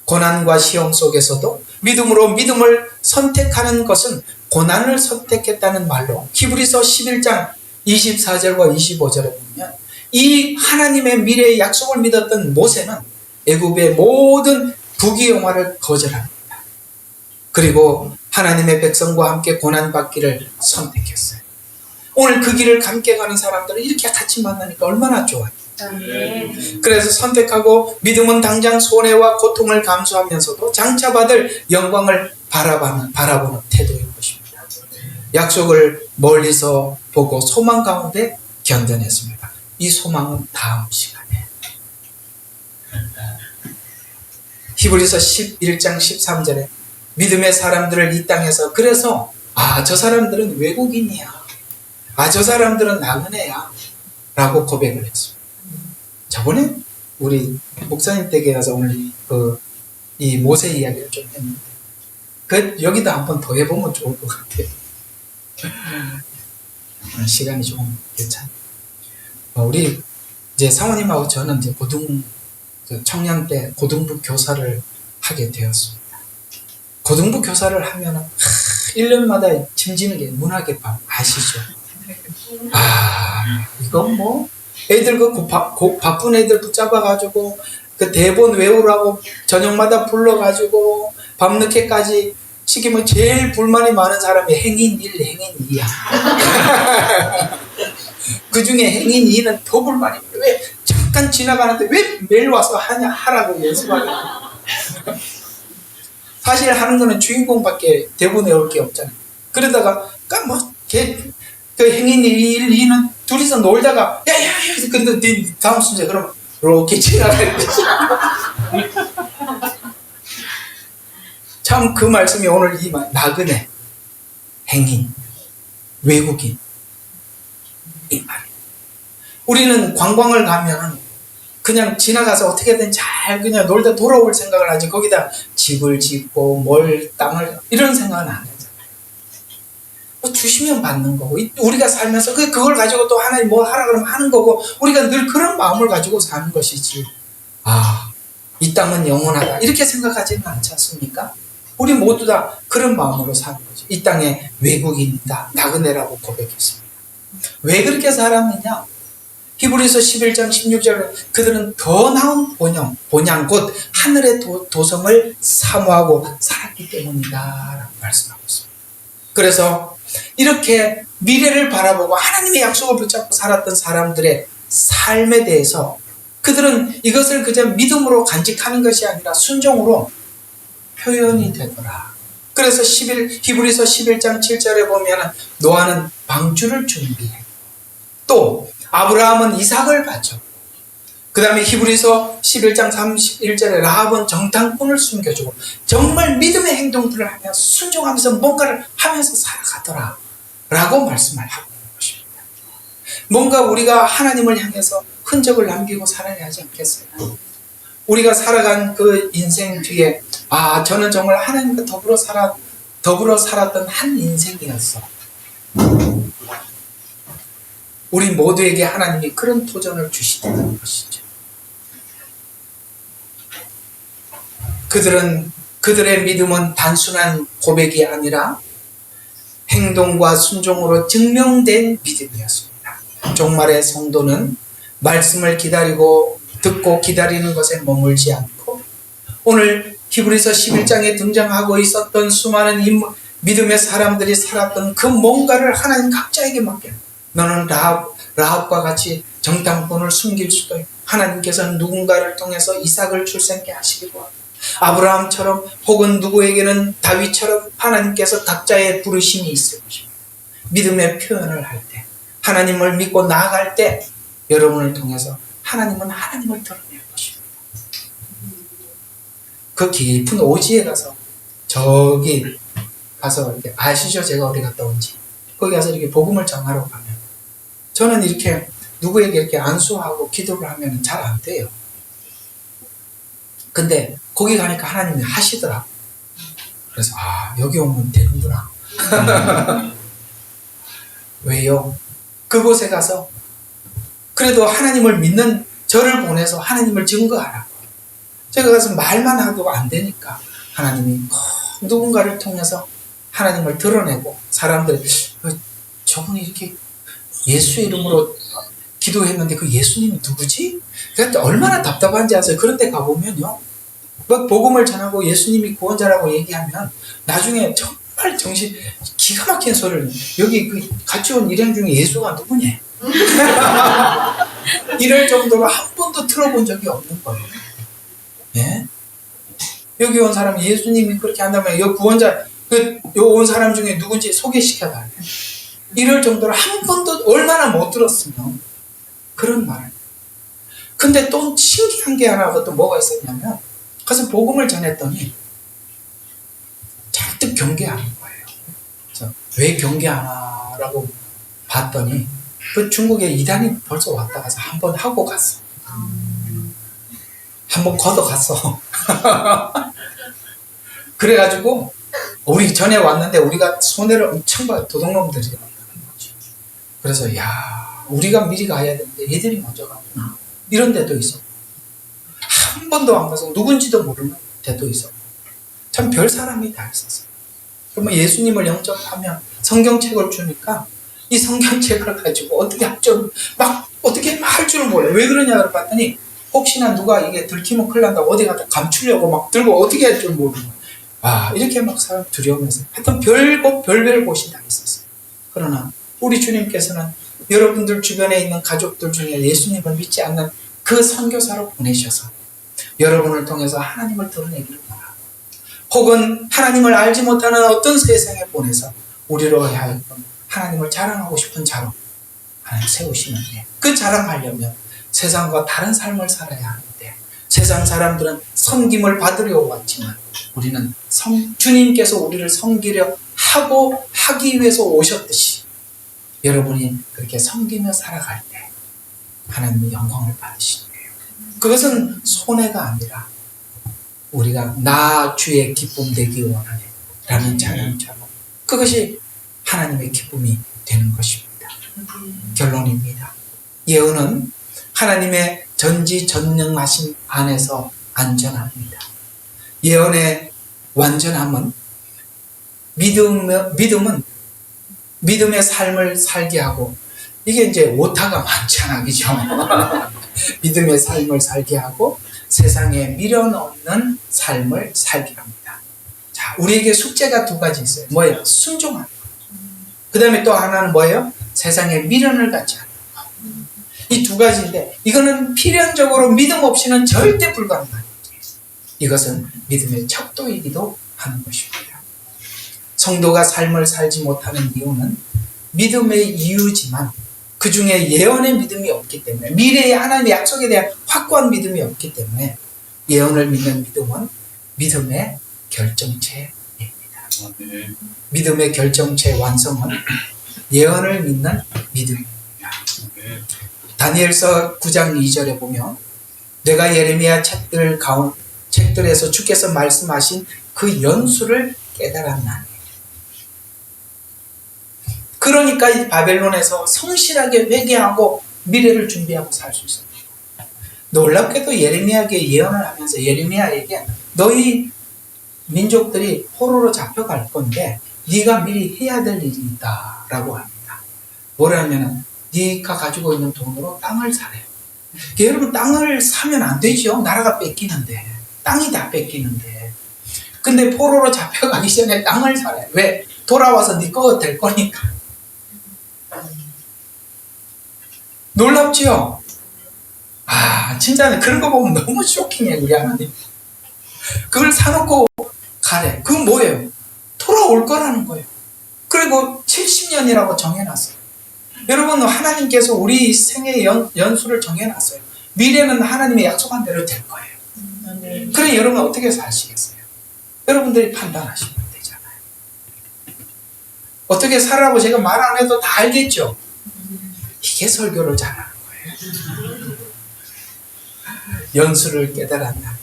고난과 시험 속에서도 믿음으로 믿음을 선택하는 것은 고난을 선택했다는 말로 히브리서 11장 24절과 25절에 보면 이 하나님의 미래의 약속을 믿었던 모세는 애굽의 모든 부귀영화를 거절합니다. 그리고 하나님의 백성과 함께 고난받기를 선택했어요. 오늘 그 길을 함께 가는 사람들은 이렇게 같이 만나니까 얼마나 좋아요. 그래서 선택하고 믿음은 당장 손해와 고통을 감수하면서도 장차 받을 영광을 바라보는 태도인 것입니다. 약속을 멀리서 보고 소망 가운데 견뎌냈습니다. 이 소망은 다음 시간에 히브리서 11장 13절에 믿음의 사람들을 이 땅에서 그래서 저 사람들은 외국인이야. 저 사람들은 나그네야. 라고 고백을 했습니다. 저번에 우리 목사님 댁에 가서 오늘 이 모세 이야기를 좀 했는데 여기다 한번 더 해보면 좋을 것 같아요. 시간이 좀 괜찮아요. 우리 이제 사모님하고 저는 이제 청년 때 고등부 교사를 하게 되었습니다. 고등부 교사를 하면은 1년마다 짐지는 게 문화개밥 아시죠? 이건 뭐 애들 바쁜 애들 붙잡아가지고 그 대본 외우라고 저녁마다 불러가지고 밤늦게까지 시키면 제일 불만이 많은 사람이 행인 1, 행인 2야. 그 중에 행인 2는 더 불만이 많아. 왜 잠깐 지나가는데 왜 매일 와서 하라고 연습하냐고. 사실 하는 거는 주인공밖에 대본 외울 게 없잖아요. 그러다가 그 행인 1, 2는 둘이서 놀다가 야야야 근데 다음 순서 그럼 이렇게 지나가는 거지. 참 그 말씀이 오늘 이 나그네, 행인, 외국인 이 말. 우리는 관광을 가면 그냥 지나가서 어떻게든 잘 그냥 놀다 돌아올 생각을 하지 거기다 집을 짓고 땅을 이런 생각은 안 하잖아요. 뭐 주시면 받는 거고 우리가 살면서 그걸 가지고 또 하나님 뭐 하라 그러면 하는 거고 우리가 늘 그런 마음을 가지고 사는 것이지. 이 땅은 영원하다 이렇게 생각하지는 않지 않습니까? 우리 모두 다 그런 마음으로 사는 거죠. 이 땅에 외국인이다 나그네라고 고백했습니다. 왜 그렇게 살았느냐? 히브리서 11장 16절에 그들은 더 나은 본향 곧 하늘의 도성을 사모하고 살았기 때문이다 라고 말씀하고 있습니다. 그래서 이렇게 미래를 바라보고 하나님의 약속을 붙잡고 살았던 사람들의 삶에 대해서 그들은 이것을 그저 믿음으로 간직하는 것이 아니라 순종으로 표현이 되더라. 그래서 히브리서 11장 7절에 보면 노아는 방주를 준비해. 또 아브라함은 이삭을 바쳐. 그 다음에 히브리서 11장 31절에 라합은 정탐꾼을 숨겨주고 정말 믿음의 행동들을 하며 순종하면서 뭔가를 하면서 살아가더라 라고 말씀을 하고 있는 것입니다. 뭔가 우리가 하나님을 향해서 흔적을 남기고 살아야 하지 않겠어요? 우리가 살아간 그 인생 뒤에 저는 정말 하나님과 더불어 살았던 한 인생이었어. 우리 모두에게 하나님이 그런 도전을 주시다는 것이죠. 그들의 믿음은 단순한 고백이 아니라 행동과 순종으로 증명된 믿음이었습니다. 종말의 성도는 말씀을 듣고 기다리는 것에 머물지 않고 오늘 히브리서 11장에 등장하고 있었던 수많은 믿음의 사람들이 살았던 그 뭔가를 하나님 각자에게 맡겨요. 너는 라합과 같이 정탐꾼을 숨길 수도 있고 하나님께서는 누군가를 통해서 이삭을 출생케 하시기도 하고 아브라함처럼 혹은 누구에게는 다윗처럼 하나님께서 각자의 부르심이 있을 것입니다. 믿음의 표현을 할 때 하나님을 믿고 나아갈 때 여러분을 통해서 하나님은 하나님을 드러낼 것입니다. 그 깊은 오지에 가서 저기 가서 이렇게 아시죠? 제가 어디 갔다 온지. 거기 가서 이렇게 복음을 전하러 가면 저는 이렇게 누구에게 이렇게 안수하고 기도를 하면 잘 안 돼요. 근데 거기 가니까 하나님이 하시더라. 그래서 여기 오면 되는구나. 왜요? 그곳에 가서 그래도 하나님을 믿는 저를 보내서 하나님을 증거하라. 제가 가서 말만 하고 안 되니까 하나님이 누군가를 통해서 하나님을 드러내고 사람들 저분이 이렇게 예수의 이름으로 기도했는데 그 예수님이 누구지? 그러니까 얼마나 답답한지 아세요? 그런 데 가보면요 막 복음을 전하고 예수님이 구원자라고 얘기하면 나중에 정말 기가 막힌 소리를 여기 같이 온 일행 중에 예수가 누구냐? 이럴 정도로 한 번도 들어본 적이 없는 거예요. 예? 여기 온 사람이 예수님이 그렇게 한다면 여기 구원자 온 사람 중에 누군지 소개시켜달래. 이럴 정도로 한 번도 얼마나 못 들었으면 그런 말을. 근데 또 신기한 게 하나가 또 뭐가 있었냐면 가서 복음을 전했더니 잔뜩 경계하는 거예요. 그래서 왜 경계하나라고 봤더니 그 중국에 이단이 벌써 왔다 가서 한 번 하고 갔어. 한 번 걷어갔어. 그래가지고 우리 전에 왔는데 우리가 손해를 엄청 봐요. 도둑놈들이 왔다는 거지. 그래서 우리가 미리 가야 되는데 얘들이 먼저 가구나. 이런 데도 있어. 한 번도 안 가서 누군지도 모르는 데도 있어. 참 별 사람이 다 있었어. 그러면 예수님을 영접하면 성경책을 주니까 이 성경책을 가지고 어떻게 합좀 막 어떻게 할 줄을 몰라요. 왜 그러냐고 봤더니 혹시나 누가 이게 들키면 큰일 난다고 어디 가서 감추려고 막 들고 어떻게 할 줄 모르는 거예요. 아, 이렇게 막 사람 두려우면서 하여튼 별별 곳이 다 있었어요. 그러나 우리 주님께서는 여러분들 주변에 있는 가족들 중에 예수님을 믿지 않는 그 선교사로 보내셔서 여러분을 통해서 하나님을 드러내기를 바라고, 혹은 하나님을 알지 못하는 어떤 세상에 보내서 우리로 하여금 하나님을 자랑하고 싶은 자로 하나님 세우시는데, 그 자랑하려면 세상과 다른 삶을 살아야 하는데, 세상 사람들은 섬김을 받으려 왔지만 우리는 주님께서 우리를 섬기려 하고 하기 위해서 오셨듯이 여러분이 그렇게 섬기며 살아갈 때 하나님이 영광을 받으시는 거예요. 그것은 손해가 아니라 우리가 나 주의 기쁨 되기 원하네 라는 찬양처럼 그것이 하나님의 기쁨이 되는 것입니다. 결론입니다. 예언은 하나님의 전지전능하신 안에서 안전합니다. 예언의 완전함은 믿음은 믿음의 삶을 살게 하고, 이게 이제 오타가 많잖아, 그죠? 믿음의 삶을 살게 하고 세상에 미련 없는 삶을 살게 합니다. 자, 우리에게 숙제가 두 가지 있어요. 뭐예요? 순종하는 것. 그 다음에 또 하나는 뭐예요? 세상에 미련을 갖지 않는 것. 이 두 가지인데 이거는 필연적으로 믿음 없이는 절대 불가능한 일이에요. 이것은 믿음의 척도이기도 하는 것입니다. 성도가 삶을 살지 못하는 이유는 믿음의 이유지만 그 중에 예언의 믿음이 없기 때문에, 미래의 하나님의 약속에 대한 확고한 믿음이 없기 때문에 예언을 믿는 믿음은 믿음의 결정체입니다. 믿음의 결정체 완성은 예언을 믿는 믿음입니다. 다니엘서 9장 2절에 보면 내가 예레미야 책들에서 주께서 말씀하신 그 연수를 깨달았나니. 그러니까 이 바벨론에서 성실하게 회개하고 미래를 준비하고 살 수 있어요. 놀랍게도 예레미야에게 예언을 하면서 예레미야에게 너희 민족들이 포로로 잡혀갈 건데 네가 미리 해야 될 일이 있다 라고 합니다. 뭐라면 네가 가지고 있는 돈으로 땅을 사래요. 여러분, 땅을 사면 안 되죠. 나라가 뺏기는데, 땅이 다 뺏기는데. 근데 포로로 잡혀가기 전에 땅을 사래요. 왜? 돌아와서 네 거가 될 거니까. 놀랍지요? 아, 진짜 그런 거 보면 너무 쇼킹해, 우리 하나님. 그걸 사놓고 가래. 그건 뭐예요? 돌아올 거라는 거예요. 그리고 70년이라고 정해놨어요. 여러분, 하나님께서 우리 생의 연수를 정해놨어요. 미래는 하나님의 약속한 대로 될 거예요. 그래, 여러분 어떻게 사시겠어요? 여러분들이 판단하시면 되잖아요. 어떻게 살라고 제가 말 안 해도 다 알겠죠? 이게 설교를 잘하는 거예요. 연수를 깨달았나.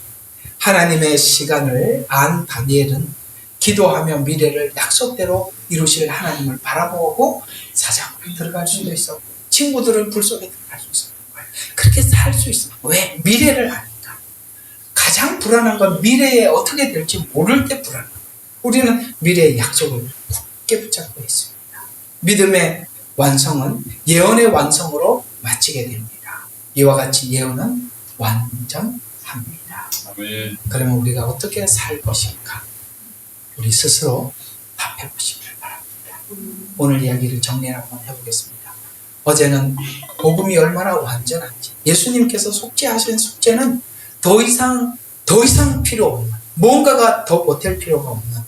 하나님의 시간을 안 다니엘은 기도하며 미래를 약속대로 이루실 하나님을 바라보고 사자굴에 들어갈 수도 있었고, 친구들은 불 속에 들어갈 수 있었던 거예요. 그렇게 살 수 있어요. 왜? 미래를 아니까. 가장 불안한 건 미래에 어떻게 될지 모를 때 불안한 거예요. 우리는 미래의 약속을 굳게 붙잡고 있습니다. 믿음의 완성은 예언의 완성으로 마치게 됩니다. 이와 같이 예언은 완전합니다. 그러면 우리가 어떻게 살 것인가? 우리 스스로 답해 보시길 바랍니다. 오늘 이야기를 정리를 한번 해보겠습니다. 어제는 복음이 얼마나 완전한지, 예수님께서 속죄하신 속죄는 더 이상 필요 없는, 뭔가가 더 보탤 필요가 없는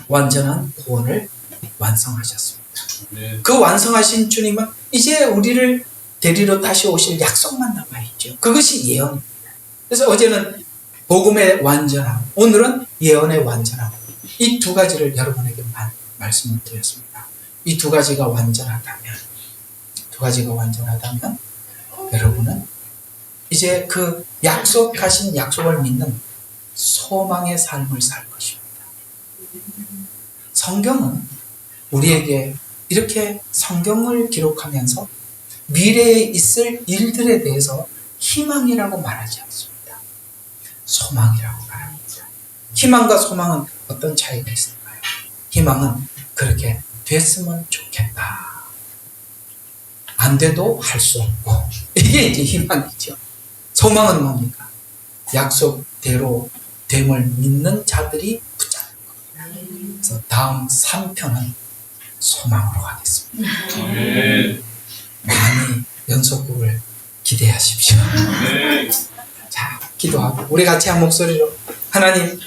완전한 구원을 완성하셨습니다. 그 완성하신 주님은 이제 우리를 데리러 다시 오실 약속만 남아있죠. 그것이 예언입니다. 그래서 어제는 복음의 완전함, 오늘은 예언의 완전함, 이 두 가지를 여러분에게 말씀을 드렸습니다. 이 두 가지가 완전하다면 여러분은 이제 그 약속하신 약속을 믿는 소망의 삶을 살 것입니다. 성경은 우리에게 이렇게 성경을 기록하면서 미래에 있을 일들에 대해서 희망이라고 말하지 않습니다. 소망이라고 말합니다. 희망과 소망은 어떤 차이가 있을까요? 희망은 그렇게 됐으면 좋겠다. 안 돼도 할 수 없고, 이게 이제 희망이죠. 소망은 뭡니까? 약속대로 됨을 믿는 자들이 붙잡는 겁니다. 그래서 다음 3편은 소망으로 가겠습니다. 많이 연속극을 기대하십시오. 자, 기도하고 우리 같이 한 목소리로 하나님,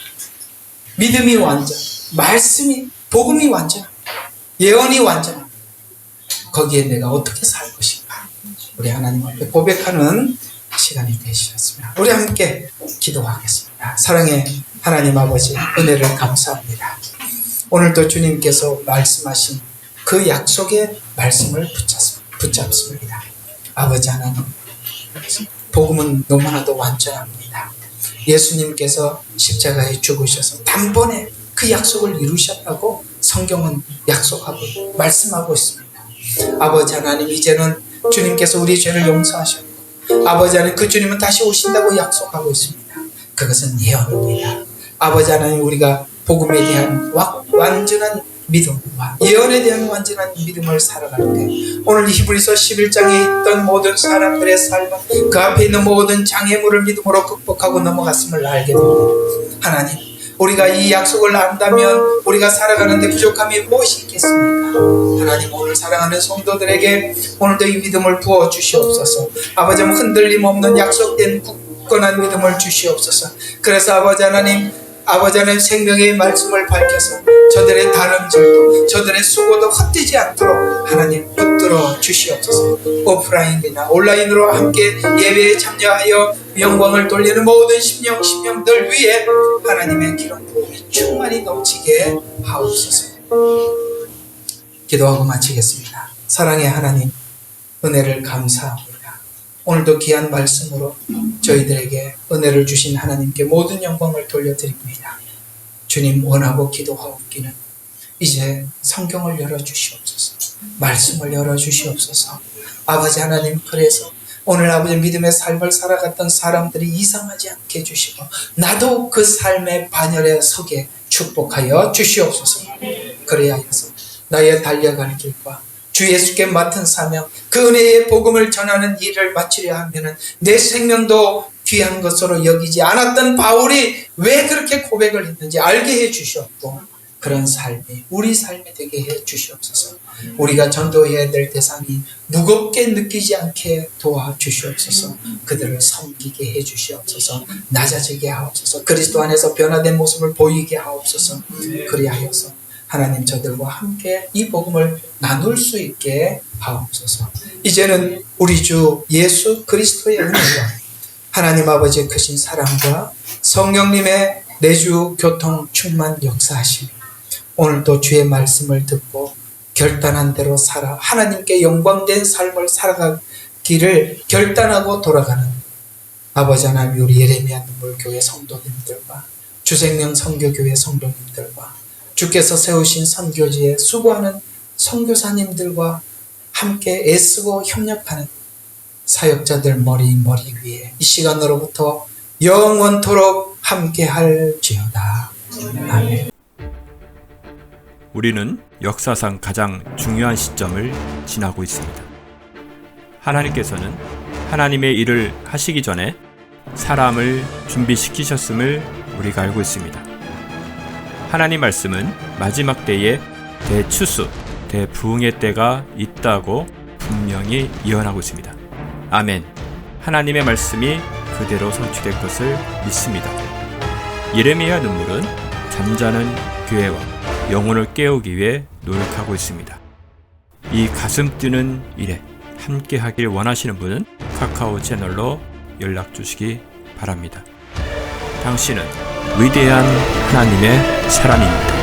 믿음이 완전, 말씀이, 복음이 완전, 예언이 완전, 거기에 내가 어떻게 살 것인가, 우리 하나님 앞에 고백하는 시간이 되셨습니다. 우리 함께 기도하겠습니다. 사랑의 하나님 아버지, 은혜를 감사합니다. 오늘도 주님께서 말씀하신 그 약속의 말씀을 붙잡습니다. 아버지 하나님, 복음은 너무나도 완전합니다. 예수님께서 십자가에 죽으셔서 단번에 그 약속을 이루셨다고 성경은 약속하고 말씀하고 있습니다. 아버지 하나님, 이제는 주님께서 우리 죄를 용서하셨고, 아버지 하나님, 그 주님은 다시 오신다고 약속하고 있습니다. 그것은 예언입니다. 아버지 하나님, 우리가 복음에 대한 완전한 믿음과 예언에 대한 완전한 믿음을 살아가는데, 오늘 히브리서 11장에 있던 모든 사람들의 삶은 그 앞에 있는 모든 장애물을 믿음으로 극복하고 넘어갔음을 알게 됩니다. 하나님, 우리가 이 약속을 안다면 우리가 살아가는데 부족함이 무엇이 있겠습니까? 하나님, 오늘 사랑하는 성도들에게 오늘도 이 믿음을 부어 주시옵소서. 아버지, 흔들림 없는 약속된 굳건한 믿음을 주시옵소서. 그래서 아버지 하나님 생명의 말씀을 밝혀서 저들의 다름질도, 저들의 수고도 헛되지 않도록 하나님 붙들어 주시옵소서. 오프라인이나 온라인으로 함께 예배에 참여하여 영광을 돌리는 모든 심령들 위에 하나님의 기름 부음이 충만히 넘치게 하옵소서. 기도하고 마치겠습니다. 사랑의 하나님, 은혜를 감사합니다. 오늘도 귀한 말씀으로 저희들에게 은혜를 주신 하나님께 모든 영광을 돌려드립니다. 주님, 원하고 기도하옵기는 이제 성경을 열어주시옵소서. 말씀을 열어주시옵소서. 아버지 하나님, 그래서 오늘 아버지 믿음의 삶을 살아갔던 사람들이 이상하지 않게 해주시고, 나도 그 삶의 반열에 서게 축복하여 주시옵소서. 그래야 해서 나의 달려갈 길과 주 예수께 맡은 사명, 그 은혜의 복음을 전하는 일을 마치려 하면은 내 생명도 귀한 것으로 여기지 않았던 바울이 왜 그렇게 고백을 했는지 알게 해 주셨고, 그런 삶이 우리 삶이 되게 해 주시옵소서. 우리가 전도해야 될 대상이 무겁게 느끼지 않게 도와주시옵소서. 그들을 섬기게 해 주시옵소서. 낮아지게 하옵소서. 그리스도 안에서 변화된 모습을 보이게 하옵소서. 그리하여서 하나님, 저들과 함께 이 복음을 나눌 수 있게 하옵소서. 이제는 우리 주 예수 그리스도의 은혜와 하나님 아버지의 크신 사랑과 성령님의 내주 교통 충만 역사하심이 오늘도 주의 말씀을 듣고 결단한 대로 살아 하나님께 영광된 삶을 살아가기를 결단하고 돌아가는 아버지 하나님, 우리 예레미야 눈물교회 성도님들과 주생명 선교교회 성도님들과 주께서 세우신 선교지에 수고하는 선교사님들과 함께 애쓰고 협력하는 사역자들 머리 위에 이 시간으로부터 영원토록 함께 할지어다. 아멘. 우리는 역사상 가장 중요한 시점을 지나고 있습니다. 하나님께서는 하나님의 일을 하시기 전에 사람을 준비시키셨음을 우리가 알고 있습니다. 하나님 말씀은 마지막 때에 대추수, 대부흥의 때가 있다고 분명히 예언하고 있습니다. 아멘. 하나님의 말씀이 그대로 성취될 것을 믿습니다. 예레미야 눈물은 잠자는 교회와 영혼을 깨우기 위해 노력하고 있습니다. 이 가슴 뛰는 일에 함께 하길 원하시는 분은 카카오 채널로 연락 주시기 바랍니다. 당신은 위대한 하나님의 사람입니다.